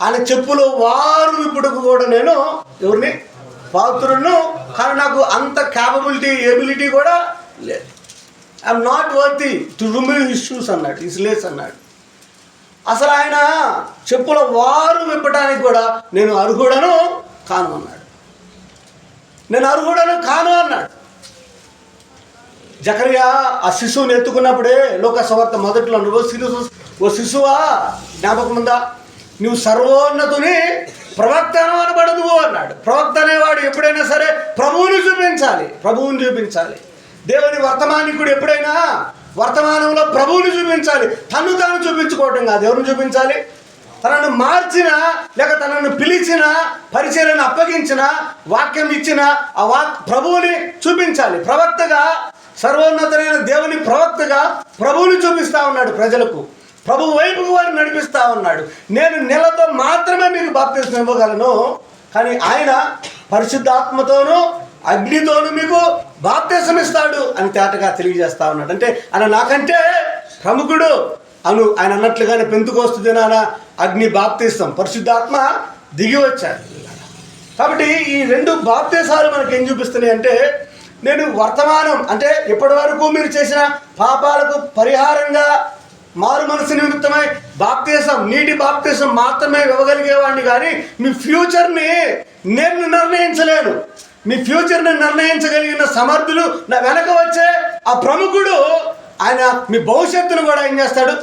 ఆయన చెప్పులు వారు ఇప్పుడు కూడా నేను ఎవరిని పాత్రులను, కానీ నాకు అంత ఎబిలిటీ కూడా లేదు. I'm not worthy to remove his shoes అన్నాడు, హిస్ లేస్ అన్నాడు. అసలు ఆయన చెప్పుల వారు విప్పడానికి కూడా నేను అర్హుడను కాను అన్నాడు. నేను అర్హుడను కాను అన్నాడు. జకరియా ఆ శిశువుని ఎత్తుకున్నప్పుడే లోకసువార్త మొదట్లో ఓ శిశువా జ్ఞాపకం ఉందా, నువ్వు సర్వోన్నతుని ప్రవక్తను అనబడదు అన్నాడు. ప్రవక్త అనేవాడు ఎప్పుడైనా సరే ప్రభువుని చూపించాలి. దేవుని వర్తమానికుడు ఎప్పుడైనా వర్తమానంలో ప్రభువుని చూపించాలి. తను తాను చూపించుకోవటం కాదు. ఎవరిని చూపించాలి? తనను మార్చిన, లేక తనను పిలిచిన, పరిచర్యను అప్పగించిన, వాక్యం ఇచ్చిన ఆ ప్రభువుని చూపించాలి. ప్రవక్తగా, సర్వోన్నతమైన దేవుని ప్రవక్తగా ప్రభువుని చూపిస్తూ ఉన్నాడు ప్రజలకు. ప్రభు వైపుకు వారిని నడిపిస్తూ ఉన్నాడు. నేను నెలతో మాత్రమే మీకు బాప్తిస్మం ఇవ్వగలను, కానీ ఆయన పరిశుద్ధాత్మతోనూ అగ్నితోనూ మీకు బాప్తిస్మం ఇస్తాడు అని తేటగా తెలియజేస్తా ఉన్నాడు. అంటే ఆయన నాకంటే ప్రముఖుడు ఆయన అన్నట్లుగానే పెంతుకోస్తు దినాన అగ్ని బాప్తిస్మం, పరిశుద్ధాత్మ దిగి వచ్చాడు. కాబట్టి ఈ రెండు బాప్తిసాలు మనకి ఏం చూపిస్తున్నాయి అంటే, నేను వర్తమానం అంటే ఇప్పటి వరకు మీరు చేసిన పాపాలకు పరిహారంగా మారు మనసు నిమిత్తమై బాప్తిసం, నీటి బాప్తిసం మాత్రమే ఇవ్వగలిగేవాడిని, కానీ మీ ఫ్యూచర్ని నేను నిర్ణయించలేను. మీ ఫ్యూచర్ని నిర్ణయించగలిగిన సమర్థులు నా వెనక వచ్చే ఆ ప్రముఖుడు ఆయన మీ భవిష్యత్తును కూడా ఏం చేస్తాడు?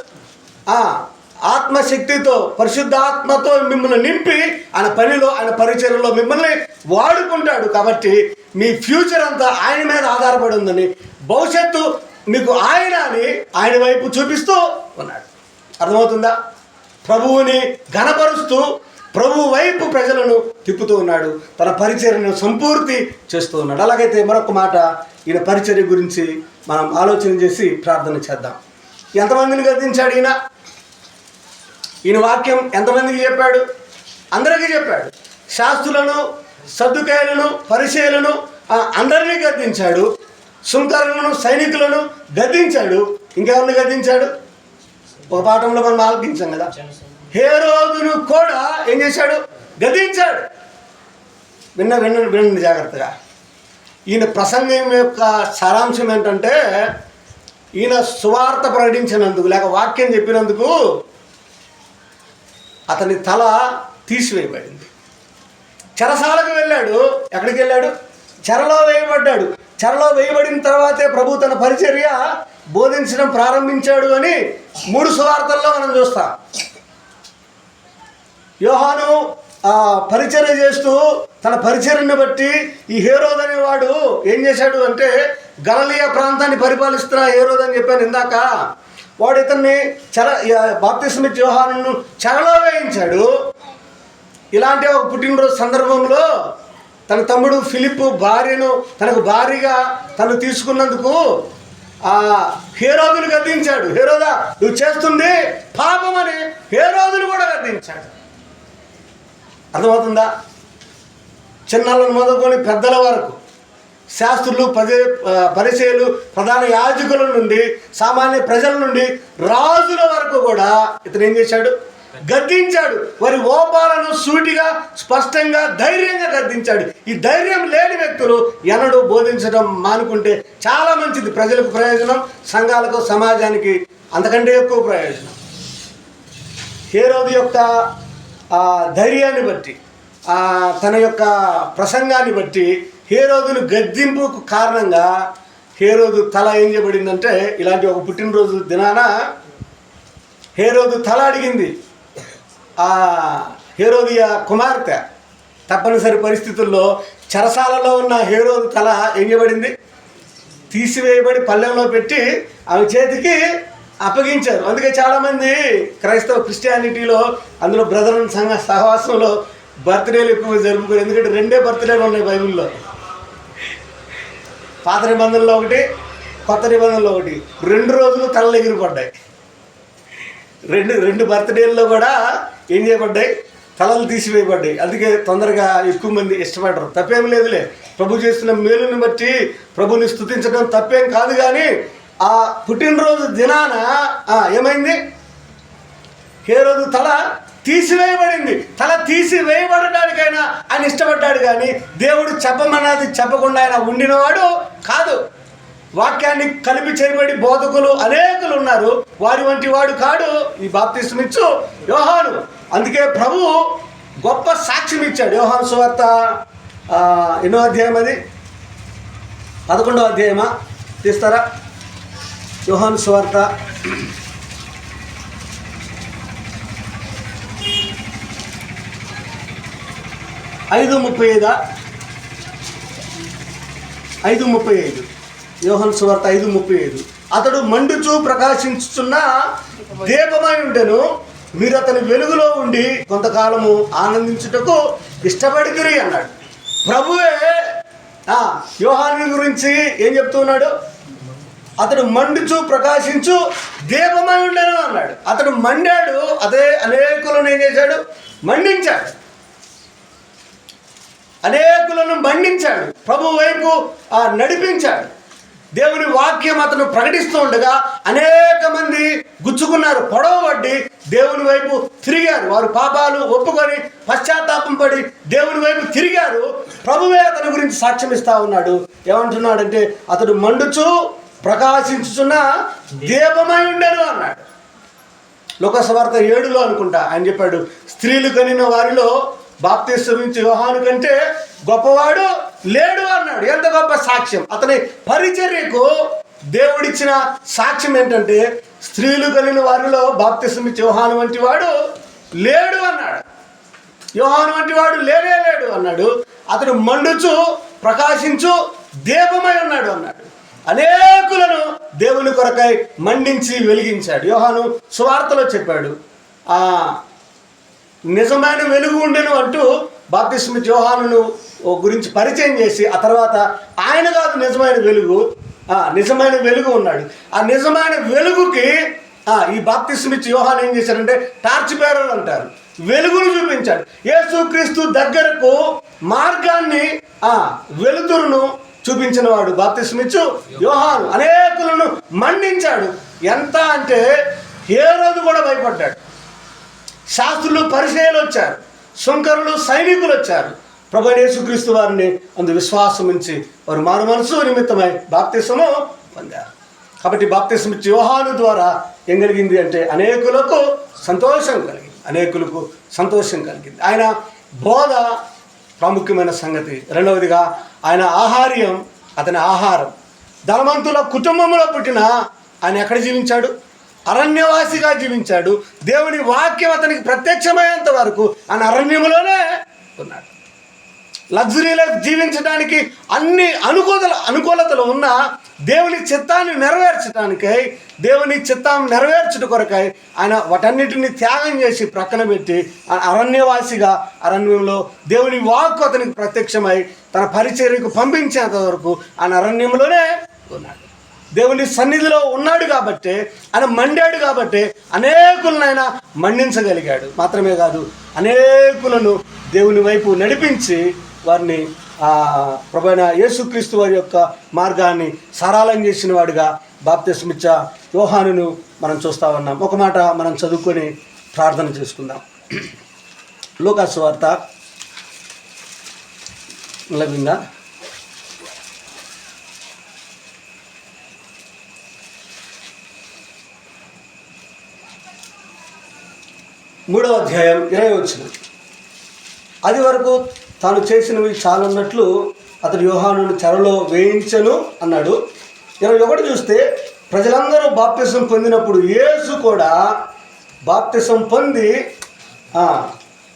ఆత్మశక్తితో, పరిశుద్ధాత్మతో మిమ్మల్ని నింపి ఆయన పనిలో, ఆయన పరిచర్యలో మిమ్మల్ని వాడుకుంటాడు. కాబట్టి మీ ఫ్యూచర్ అంతా ఆయన మీద ఆధారపడి ఉందని, భవిష్యత్తు మీకు ఆయన వైపు చూపిస్తూ ఉన్నాడు. అర్థమవుతుందా? ప్రభువుని ఘనపరుస్తూ ప్రభు వైపు ప్రజలను తిప్పుతూ ఉన్నాడు. తన పరిచర్యను సంపూర్తి చేస్తూ ఉన్నాడు. అలాగైతే మరొక మాట, ఈయన పరిచర్య గురించి మనం ఆలోచన చేసి ప్రార్థన చేద్దాం. ఎంతమందిని గద్దించాడు ఈయన వాక్యం ఎంతమందికి చెప్పాడు? అందరికీ చెప్పాడు. శాస్త్రులను, సద్దుకాయులను, పరిచయులను అందరినీ గద్దించాడు. సుంకరులను, సైనికులను గద్దించాడు. ఇంకెవరిని గద్దించాడు? ఒక పాఠంలో మనం ఆలకించాం కదా, హేరోదును కూడా ఏం చేశాడు? గద్దించాడు. వినండి జాగ్రత్తగా. ఈయన ప్రసంగం యొక్క సారాంశం ఏంటంటే, ఈయన సువార్త ప్రకటించినందుకు, లేక వాక్యం చెప్పినందుకు అతని తల తీసివేయబడింది. చెరసాలకు వెళ్ళాడు. ఎక్కడికి వెళ్ళాడు? చెరలో వేయబడ్డాడు. చెరలో వేయబడిన తర్వాతే ప్రభు తన పరిచర్య బోధించడం ప్రారంభించాడు అని 3 సువార్తల్లో మనం చూస్తాం. యోహాను పరిచర్య చేస్తూ తన పరిచర్యను బట్టి ఈ హేరోదు అనేవాడు ఏం చేశాడు అంటే, గలిలయ ప్రాంతాన్ని పరిపాలిస్తున్న హేరోదు అని చెప్పాను ఇందాక. వాడు ఇతన్ని బాప్తిస్మం ఇచ్చే యోహానును చెరలో వేయించాడు. ఇలాంటి ఒక పుట్టినరోజు సందర్భంలో తన తమ్ముడు ఫిలిప్పు భార్యను తనకు భార్యగా తను తీసుకున్నందుకు హేరోదును గద్దించాడు. హేరోదా, నువ్వు చేస్తుంది పాపం అని హేరోదును కూడా గద్దించాడు. అర్థమవుతుందా? చిన్నలను మొదలుకొని పెద్దల వరకు, శాస్త్రులు, పరిచయులు, ప్రధాన యాజకుల నుండి, సామాన్య ప్రజల నుండి, రాజుల వరకు కూడా ఇతను ఏం చేశాడు? గద్దించాడు. వారి ఓపాలను సూటిగా, స్పష్టంగా, ధైర్యంగా గద్దించాడు. ఈ ధైర్యం లేని వ్యక్తులు ఎన్నడూ బోధించడం మానుకుంటే చాలా మంచిది. ప్రజలకు ప్రయోజనం, సంఘాలకు, సమాజానికి అంతకంటే ఎక్కువ ప్రయోజనం. హేరోదు యొక్క ధైర్యాన్ని బట్టి, తన యొక్క ప్రసంగాన్ని బట్టి, హేరోదును గద్దింపుకు కారణంగా హేరోదు తల ఏం చేయబడిందంటే, ఇలాంటి ఒక పుట్టినరోజు దినాన హేరోదు తల అడిగింది. హేరోదియ కుమార్తె తప్పనిసరి పరిస్థితుల్లో చెరసాలలో ఉన్న హేరోదు తల ఏం చేయబడింది? తీసివేయబడి పళ్ళెంలో పెట్టి ఆమె చేతికి అప్పగించారు. అందుకే చాలామంది క్రిస్టియానిటీలో అందులో బ్రదర్ సహవాసంలో బర్త్డేలు ఎక్కువ జరుపుకోరు. ఎందుకంటే 2 బర్త్డేలు ఉన్నాయి బైబిల్లో, పాత నిబంధనలో ఒకటి, కొత్త నిబంధనలో ఒకటి. 2 రోజులు తలలు ఎగిరిపడ్డాయి. రెండు బర్త్డేల్లో కూడా ఏం చేయబడ్డాయి, తలలు తీసివేయబడ్డాయి. అందుకే తొందరగా ఎక్కువ మంది ఇష్టపడరు. తప్పేం లేదులే, ప్రభు చేస్తున్న మేలుని బట్టి ప్రభుని స్తుతించడం తప్పేం కాదు. కానీ ఆ పుట్టినరోజు దినాన ఏమైంది, ఏ రోజు తల తీసివేయబడింది. తల తీసివేయబడడానికైనా ఆయన ఇష్టపడ్డాడు, కానీ దేవుడు చెప్పమన్నది చెప్పకుండా ఆయన ఉండినవాడు కాదు. వాక్యాన్ని కలిపి చేయబడి బోధకులు అనేకులు ఉన్నారు, వారి వంటి వాడు కాడు ఈ బాప్తిస్మిచ్చు యోహాను. అందుకే ప్రభు గొప్ప సాక్ష్యం ఇచ్చాడు. యోహాను సువార్త ఎన్నో అధ్యాయం, అది 11వ అధ్యాయమా తీస్తారా? యోహాను సువార్త 5:35. 5:35 యోహాను సువార్త 5:35. అతడు మండుచూ ప్రకాశించుచున్న దీపమై ఉండెను, మీరు అతని వెలుగులో ఉండి కొంతకాలము ఆనందించుటకు ఇష్టపడితిరి అన్నాడు. ప్రభువే యోహాను గురించి ఏం చెప్తున్నాడు? అతడు మండుచు ప్రకాశించు దీపమై ఉండెను అన్నాడు. అతడు మండాడు, అదే అనేకులను ఏం చేశాడు? మండించాడు. అనేకులను మండించాడు, ప్రభు వైపు నడిపించాడు. దేవుని వాక్యం అతను ప్రకటిస్తూ ఉండగా అనేక మంది గుచ్చుకున్నారు, పొడవబడి దేవుని వైపు తిరిగారు. వారు పాపాలు ఒప్పుకొని పశ్చాత్తాపం పడి దేవుని వైపు తిరిగారు. ప్రభువే అతని గురించి సాక్ష్యం ఇస్తా ఉన్నాడు. ఏమంటున్నాడంటే, అతడు మండుచు ప్రకాశించుచున్న దీపమై ఉండెను అన్నాడు. లోకసువార్త 7లో అనుకుంటా ఆయన చెప్పాడు, స్త్రీలు కనిన వారిలో బాప్తిస్మిచ్చు యోహాను కంటే గొప్పవాడు లేడు అన్నాడు. ఎంత గొప్ప సాక్ష్యం! అతని పరిచర్యకు దేవుడిచ్చిన సాక్ష్యం ఏంటంటే, స్త్రీలు కలిగిన వారిలో బాప్తిస్మిచ్చు యోహాను వంటి వాడు లేడు అన్నాడు. యోహాను వంటి వాడు లేడు అన్నాడు. అతడు మండుచు ప్రకాశించు దీపమై ఉన్నాడు అన్నాడు. అనేకులను దేవుని కొరకై మండించి వెలిగించాడు. యోహాను సువార్తలో చెప్పాడు, నిజమైన వెలుగు ఉండెను అంటూ బాప్తిస్మిచ్చు యోహానును గురించి పరిచయం చేసి, ఆ తర్వాత ఆయన కాదు నిజమైన వెలుగు, నిజమైన వెలుగు ఉన్నాడు. ఆ నిజమైన వెలుగుకి ఈ బాప్తిస్మిచ్చు యోహాను ఏం చేశారంటే టార్చ్ బేరర్ అంటారు, వెలుగును చూపించాడు. యేసుక్రీస్తు దగ్గరకు మార్గాన్ని వెలుతురును చూపించిన వాడు బాప్తిస్మిచ్చు యోహాను. అనేకులను మండించాడు. ఎంత అంటే హేరోదు కూడా భయపడ్డాడు. శాస్త్రులు పరిచయాలు వచ్చారు, శంకరులు సైనికులు వచ్చారు. ప్రభువైన యేసుక్రీస్తు వారిని అందు విశ్వాసం ఉంచి వారు మారు మనసు నిమిత్తమై బాప్తిస్మము పొందారు. కాబట్టి బాప్తిస్మిచ్చు యోహాను ద్వారా ఏం కలిగింది అంటే అనేకులకు సంతోషం కలిగింది. ఆయన బోధ ప్రాముఖ్యమైన సంగతి. రెండవదిగా ఆయన ఆహార్యం, అతని ఆహారం. ధనవంతుల కుటుంబంలో పుట్టిన ఆయన ఎక్కడ జీవించాడు? అరణ్యవాసిగా జీవించాడు. దేవుని వాక్యం అతనికి ప్రత్యక్షమయ్యేంత వరకు ఆయన అరణ్యంలోనే ఉన్నాడు. లగ్జరీలో జీవించడానికి అన్ని అనుకూలతలు ఉన్న దేవుని చిత్తాన్ని నెరవేర్చడానికై, దేవుని చిత్తాన్ని నెరవేర్చుట కొరకై ఆయన వాటన్నిటిని త్యాగం చేసి ప్రక్కన పెట్టి అరణ్యవాసిగా అరణ్యంలో దేవుని వాక్కు అతనికి ప్రత్యక్షమై తన పరిచర్యకు పంపించేంత వరకు ఆయన అరణ్యంలోనే ఉన్నాడు. దేవుని సన్నిధిలో ఉన్నాడు కాబట్టి, ఆయన మండాడు కాబట్టి అనేకులను ఆయన మండించగలిగాడు. మాత్రమే కాదు, అనేకులను దేవుని వైపు నడిపించి వారిని ప్రభువైన యేసుక్రీస్తు వారి యొక్క మార్గాన్ని సరళం చేసిన వాడుగా బాప్తిస్మిచ్చు యోహానును మనం చూస్తూ ఉన్నాం. ఒక మాట మనం చదువుకొని ప్రార్థన చేసుకుందాం. లూకా సువార్త లభిందా 3వ అధ్యాయం 20వ వచనం. అది వరకు తాను చేసినవి చాలన్నట్లు అతడు యోహానును చెరలో వేయించను అన్నాడు. 21 చూస్తే, ప్రజలందరూ బాప్తిసం పొందినప్పుడు యేసు కూడా బాప్తిసం పొంది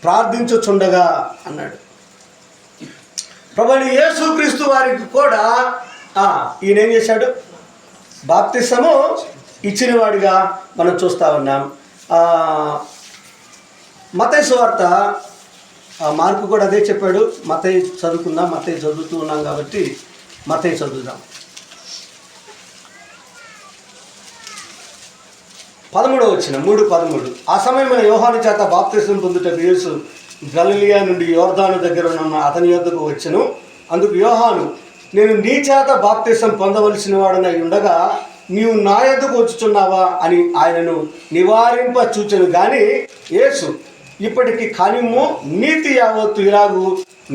ప్రార్థించుచుండగా అన్నాడు. ప్రభువైన యేసుక్రీస్తు వారికి కూడా ఈయన ఏం చేశాడు? బాప్తిసము ఇచ్చినవాడిగా మనం చూస్తూ ఉన్నాం. మత్తయి సువార్త మార్కు కూడా అదే చెప్పాడు. మత్తయి చదువుకుందాం. మత్తయి చదువుతూ ఉన్నాం కాబట్టి మత్తయి చదువుదాం. 13వ వచనం, 3:13. ఆ సమయంలో యోహాను చేత బాప్తిసం పొందుటకు యేసు గలిలయ నుండి యోర్దాను దగ్గర ఉన్న అతని యొద్దకు వచ్చెను. అందుకు యోహాను, నేను నీ చేత బాప్తిసం పొందవలసిన వాడనై ఉండగా నీవు నా యొద్దకు వచ్చుచున్నావా అని ఆయనను నివారింప చూచెను. కానీ యేసు, ఇప్పటికి కానిమ్ము, నీతి యావత్తు ఇలాగూ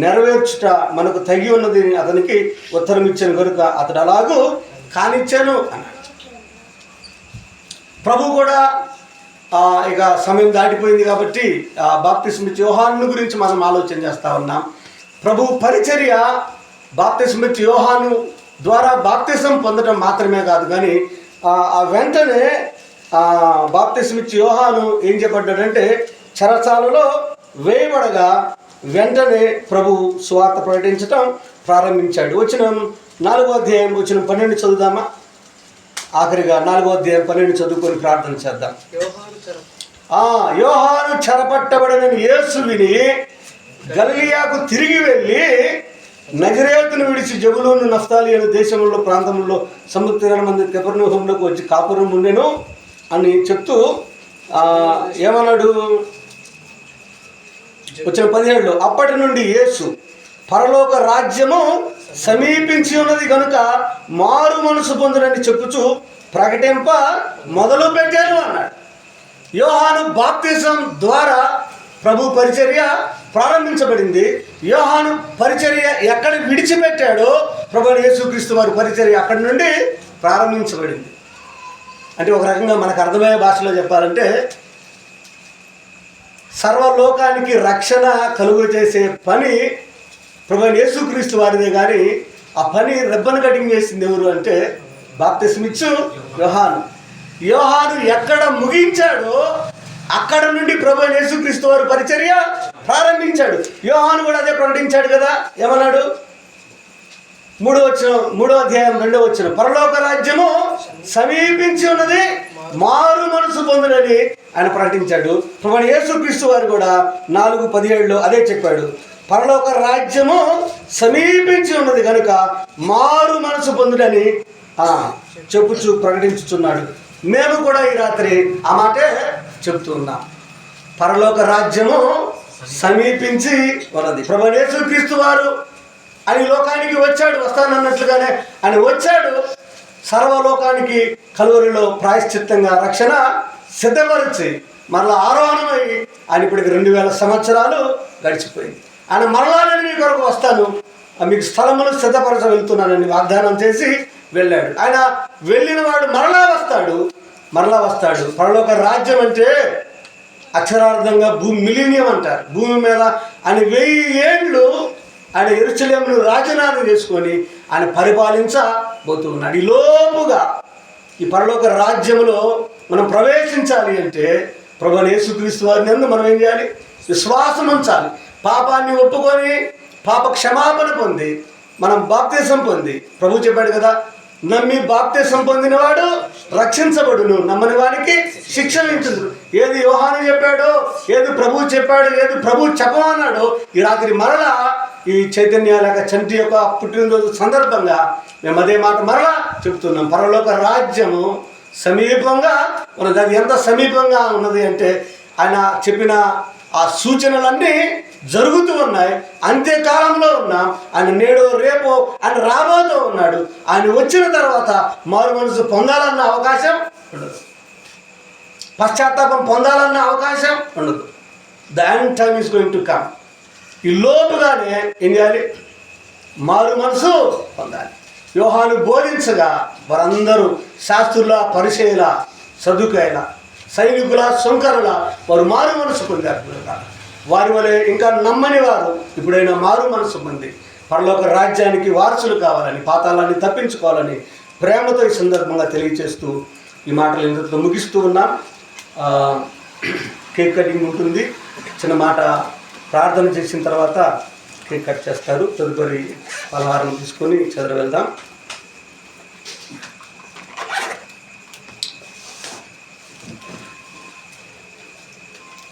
నెరవేర్చుట మనకు తగి ఉన్నది అతనికి ఉత్తరం ఇచ్చాను కనుక అతడు అలాగూ కానిచ్చాను అన్నాడు. ప్రభు కూడా ఇక సమయం దాటిపోయింది కాబట్టి బాప్తిసం ఇచ్చే యోహాను గురించి మనం ఆలోచన చేస్తూ ఉన్నాం. ప్రభు పరిచర్య బాప్తిసం ఇచ్చే యోహాను ద్వారా బాప్తిసం పొందడం మాత్రమే కాదు, కానీ వెంటనే బాప్తిసం ఇచ్చే యోహాను ఏం చెప్పడ్డాడంటే చెరసాలలో వేయబడగా వెంటనే ప్రభు సువార్త ప్రకటించటం ప్రారంభించాడు. వచ్చిన 4వ అధ్యాయం వచ్చిన 12 చదువుదామా? ఆఖరిగా 4వ అధ్యాయం 12 చదువుకొని ప్రార్థన చేద్దాం. యోహాను చెరపట్టబడిన యేసు విని గలిలయకు తిరిగి వెళ్ళి నజరేతును విడిచి జబులూను నఫ్తాలి అనే దేశంలో ప్రాంతంలో సముద్ర మంది కపెర్నహూమునకు వచ్చి కాపురం ఉండెను అని చెప్తూ ఏమన్నాడు? వచ్చిన 17లో అప్పటి నుండి యేసు పరలోక రాజ్యము సమీపించి ఉన్నది కనుక మారు మనసు పొందునని చెప్పుచు ప్రకటింప మొదలు పెట్టాను అన్నాడు. యోహాను బాప్తిసం ద్వారా ప్రభు పరిచర్య ప్రారంభించబడింది. యోహాను పరిచర్య ఎక్కడ విడిచిపెట్టాడో ప్రభు యేసుక్రీస్తు వారి పరిచర్య అక్కడి నుండి ప్రారంభించబడింది. అంటే ఒక రకంగా మనకు అర్థమయ్యే భాషలో చెప్పాలంటే సర్వలోకానికి రక్షణ కలుగు చేసే పని ప్రభు యేసుక్రీస్తు వారిదే. కానీ ఆ పని రిబ్బన్ కటింగ్ చేసింది ఎవరు అంటే బాప్తిసం ఇచ్చు యోహాను. యోహాను ఎక్కడ ముగించాడో అక్కడ నుండి ప్రభు యేసుక్రీస్తు వారి పరిచర్య ప్రారంభించాడు. యోహాను కూడా అదే ప్రకటించాడు కదా. ఏమన్నాడు? 3వ అధ్యాయం 2వ వచనం, పరలోక రాజ్యము సమీపించి ఉన్నది, మారు మనసు పొందునని ఆయన ప్రకటించాడు. ప్రభు యేసుక్రీస్తు వారు కూడా 4:17లో అదే చెప్పాడు. పరలోక రాజ్యము సమీపించి ఉన్నది కనుక మారు మనసు పొందునని చెప్పుచు ప్రకటించుచున్నాడు. మేము కూడా ఈ రాత్రి ఆ మాటే చెప్తూ ఉన్నాం. పరలోక రాజ్యము సమీపించి ఉన్నది. ప్రభు యేసుక్రీస్తు వారు ఆయన లోకానికి వచ్చాడు, వస్తానన్నట్లుగానే ఆయన వచ్చాడు. సర్వలోకానికి కలువరిలో ప్రాయశ్చిత్తంగా రక్షణ సిద్ధపరిచి మరలా ఆరోహణమై ఆయన ఇప్పటికి 2000 సంవత్సరాలు గడిచిపోయింది. ఆయన మరలా నేను మీ కొరకు వస్తాను, మీకు స్థలములు సిద్ధపరచ వెళ్తున్నానని వాగ్దానం చేసి వెళ్ళాడు. ఆయన వెళ్ళిన వాడు మరలా వస్తాడు. పరలోక రాజ్యం అంటే అక్షరార్థంగా మిలీనియం అంటారు. భూమి మీద ఆయన 1000 ఏండ్లు ఆయన యెరూషలేమును రాజధాని చేసుకొని ఆయన పరిపాలించబోతూ ఉన్నాడు. ఈ లోపుగా ఈ పరలోక రాజ్యంలో మనం ప్రవేశించాలి అంటే ప్రభువు యేసుక్రీస్తు వారిని యందు మనం ఏం చేయాలి? విశ్వాసం ఉంచాలి. పాపాన్ని ఒప్పుకొని పాప క్షమాపణ పొంది మనం బాప్తిసం పొంది, ప్రభు చెప్పాడు కదా, నమ్మి బాప్తిసం పొందినవాడు రక్షించబడును, నమ్మని వానికి శిక్ష విధించును. ఏది యోహాను చెప్పాడో, ఏది ప్రభువు చెప్పాడు, ఏది ప్రభువు చెప్పమన్నాడో ఈ రాత్రి మరలా ఈ చైతన్య లేక చంటి యొక్క పుట్టినరోజు సందర్భంగా మేము అదే మాట మరలా చెప్తున్నాం. పరలోక రాజ్యము సమీపంగా ఉన్నది. అది ఎంత సమీపంగా ఉన్నది అంటే ఆయన చెప్పిన ఆ సూచనలన్నీ జరుగుతూ ఉన్నాయి. అంత్యకాలంలో ఉన్నాం. ఆయన నేడు రేపు ఆయన రాబోతూ ఉన్నాడు. ఆయన వచ్చిన తర్వాత మారు మనసు పొందాలన్న అవకాశం ఉండదు, పశ్చాత్తాపం పొందాలన్న అవకాశం ఉండదు. The end time is going to come. ఈ లోపుగానే ఏం చేయాలి? మారు మనసు పొందాలి. యోహాను బోధించగా వారందరూ శాస్త్రుల, పరిచయుల, సదుకాయల, సైనికుల, సుంకరుల వారు మారు మనసు పొందారు. వారి వలె ఇంకా నమ్మని వారు ఇప్పుడైనా మారు మనసు పొంది పరలోక రాజ్యానికి వారసులు కావాలని, పాతాళాన్ని తప్పించుకోవాలని ప్రేమతో ఈ సందర్భంగా తెలియజేస్తూ ఈ మాటలు ఇంతతో ముగిస్తూ ఉన్నాం. కేక్ కటింగ్ ఉంటుంది. చిన్న మాట ప్రార్థన చేసిన తర్వాత కేక్ కట్ చేస్తారు. తదుపరి పలహారం తీసుకొని చదివి వెళ్దాం.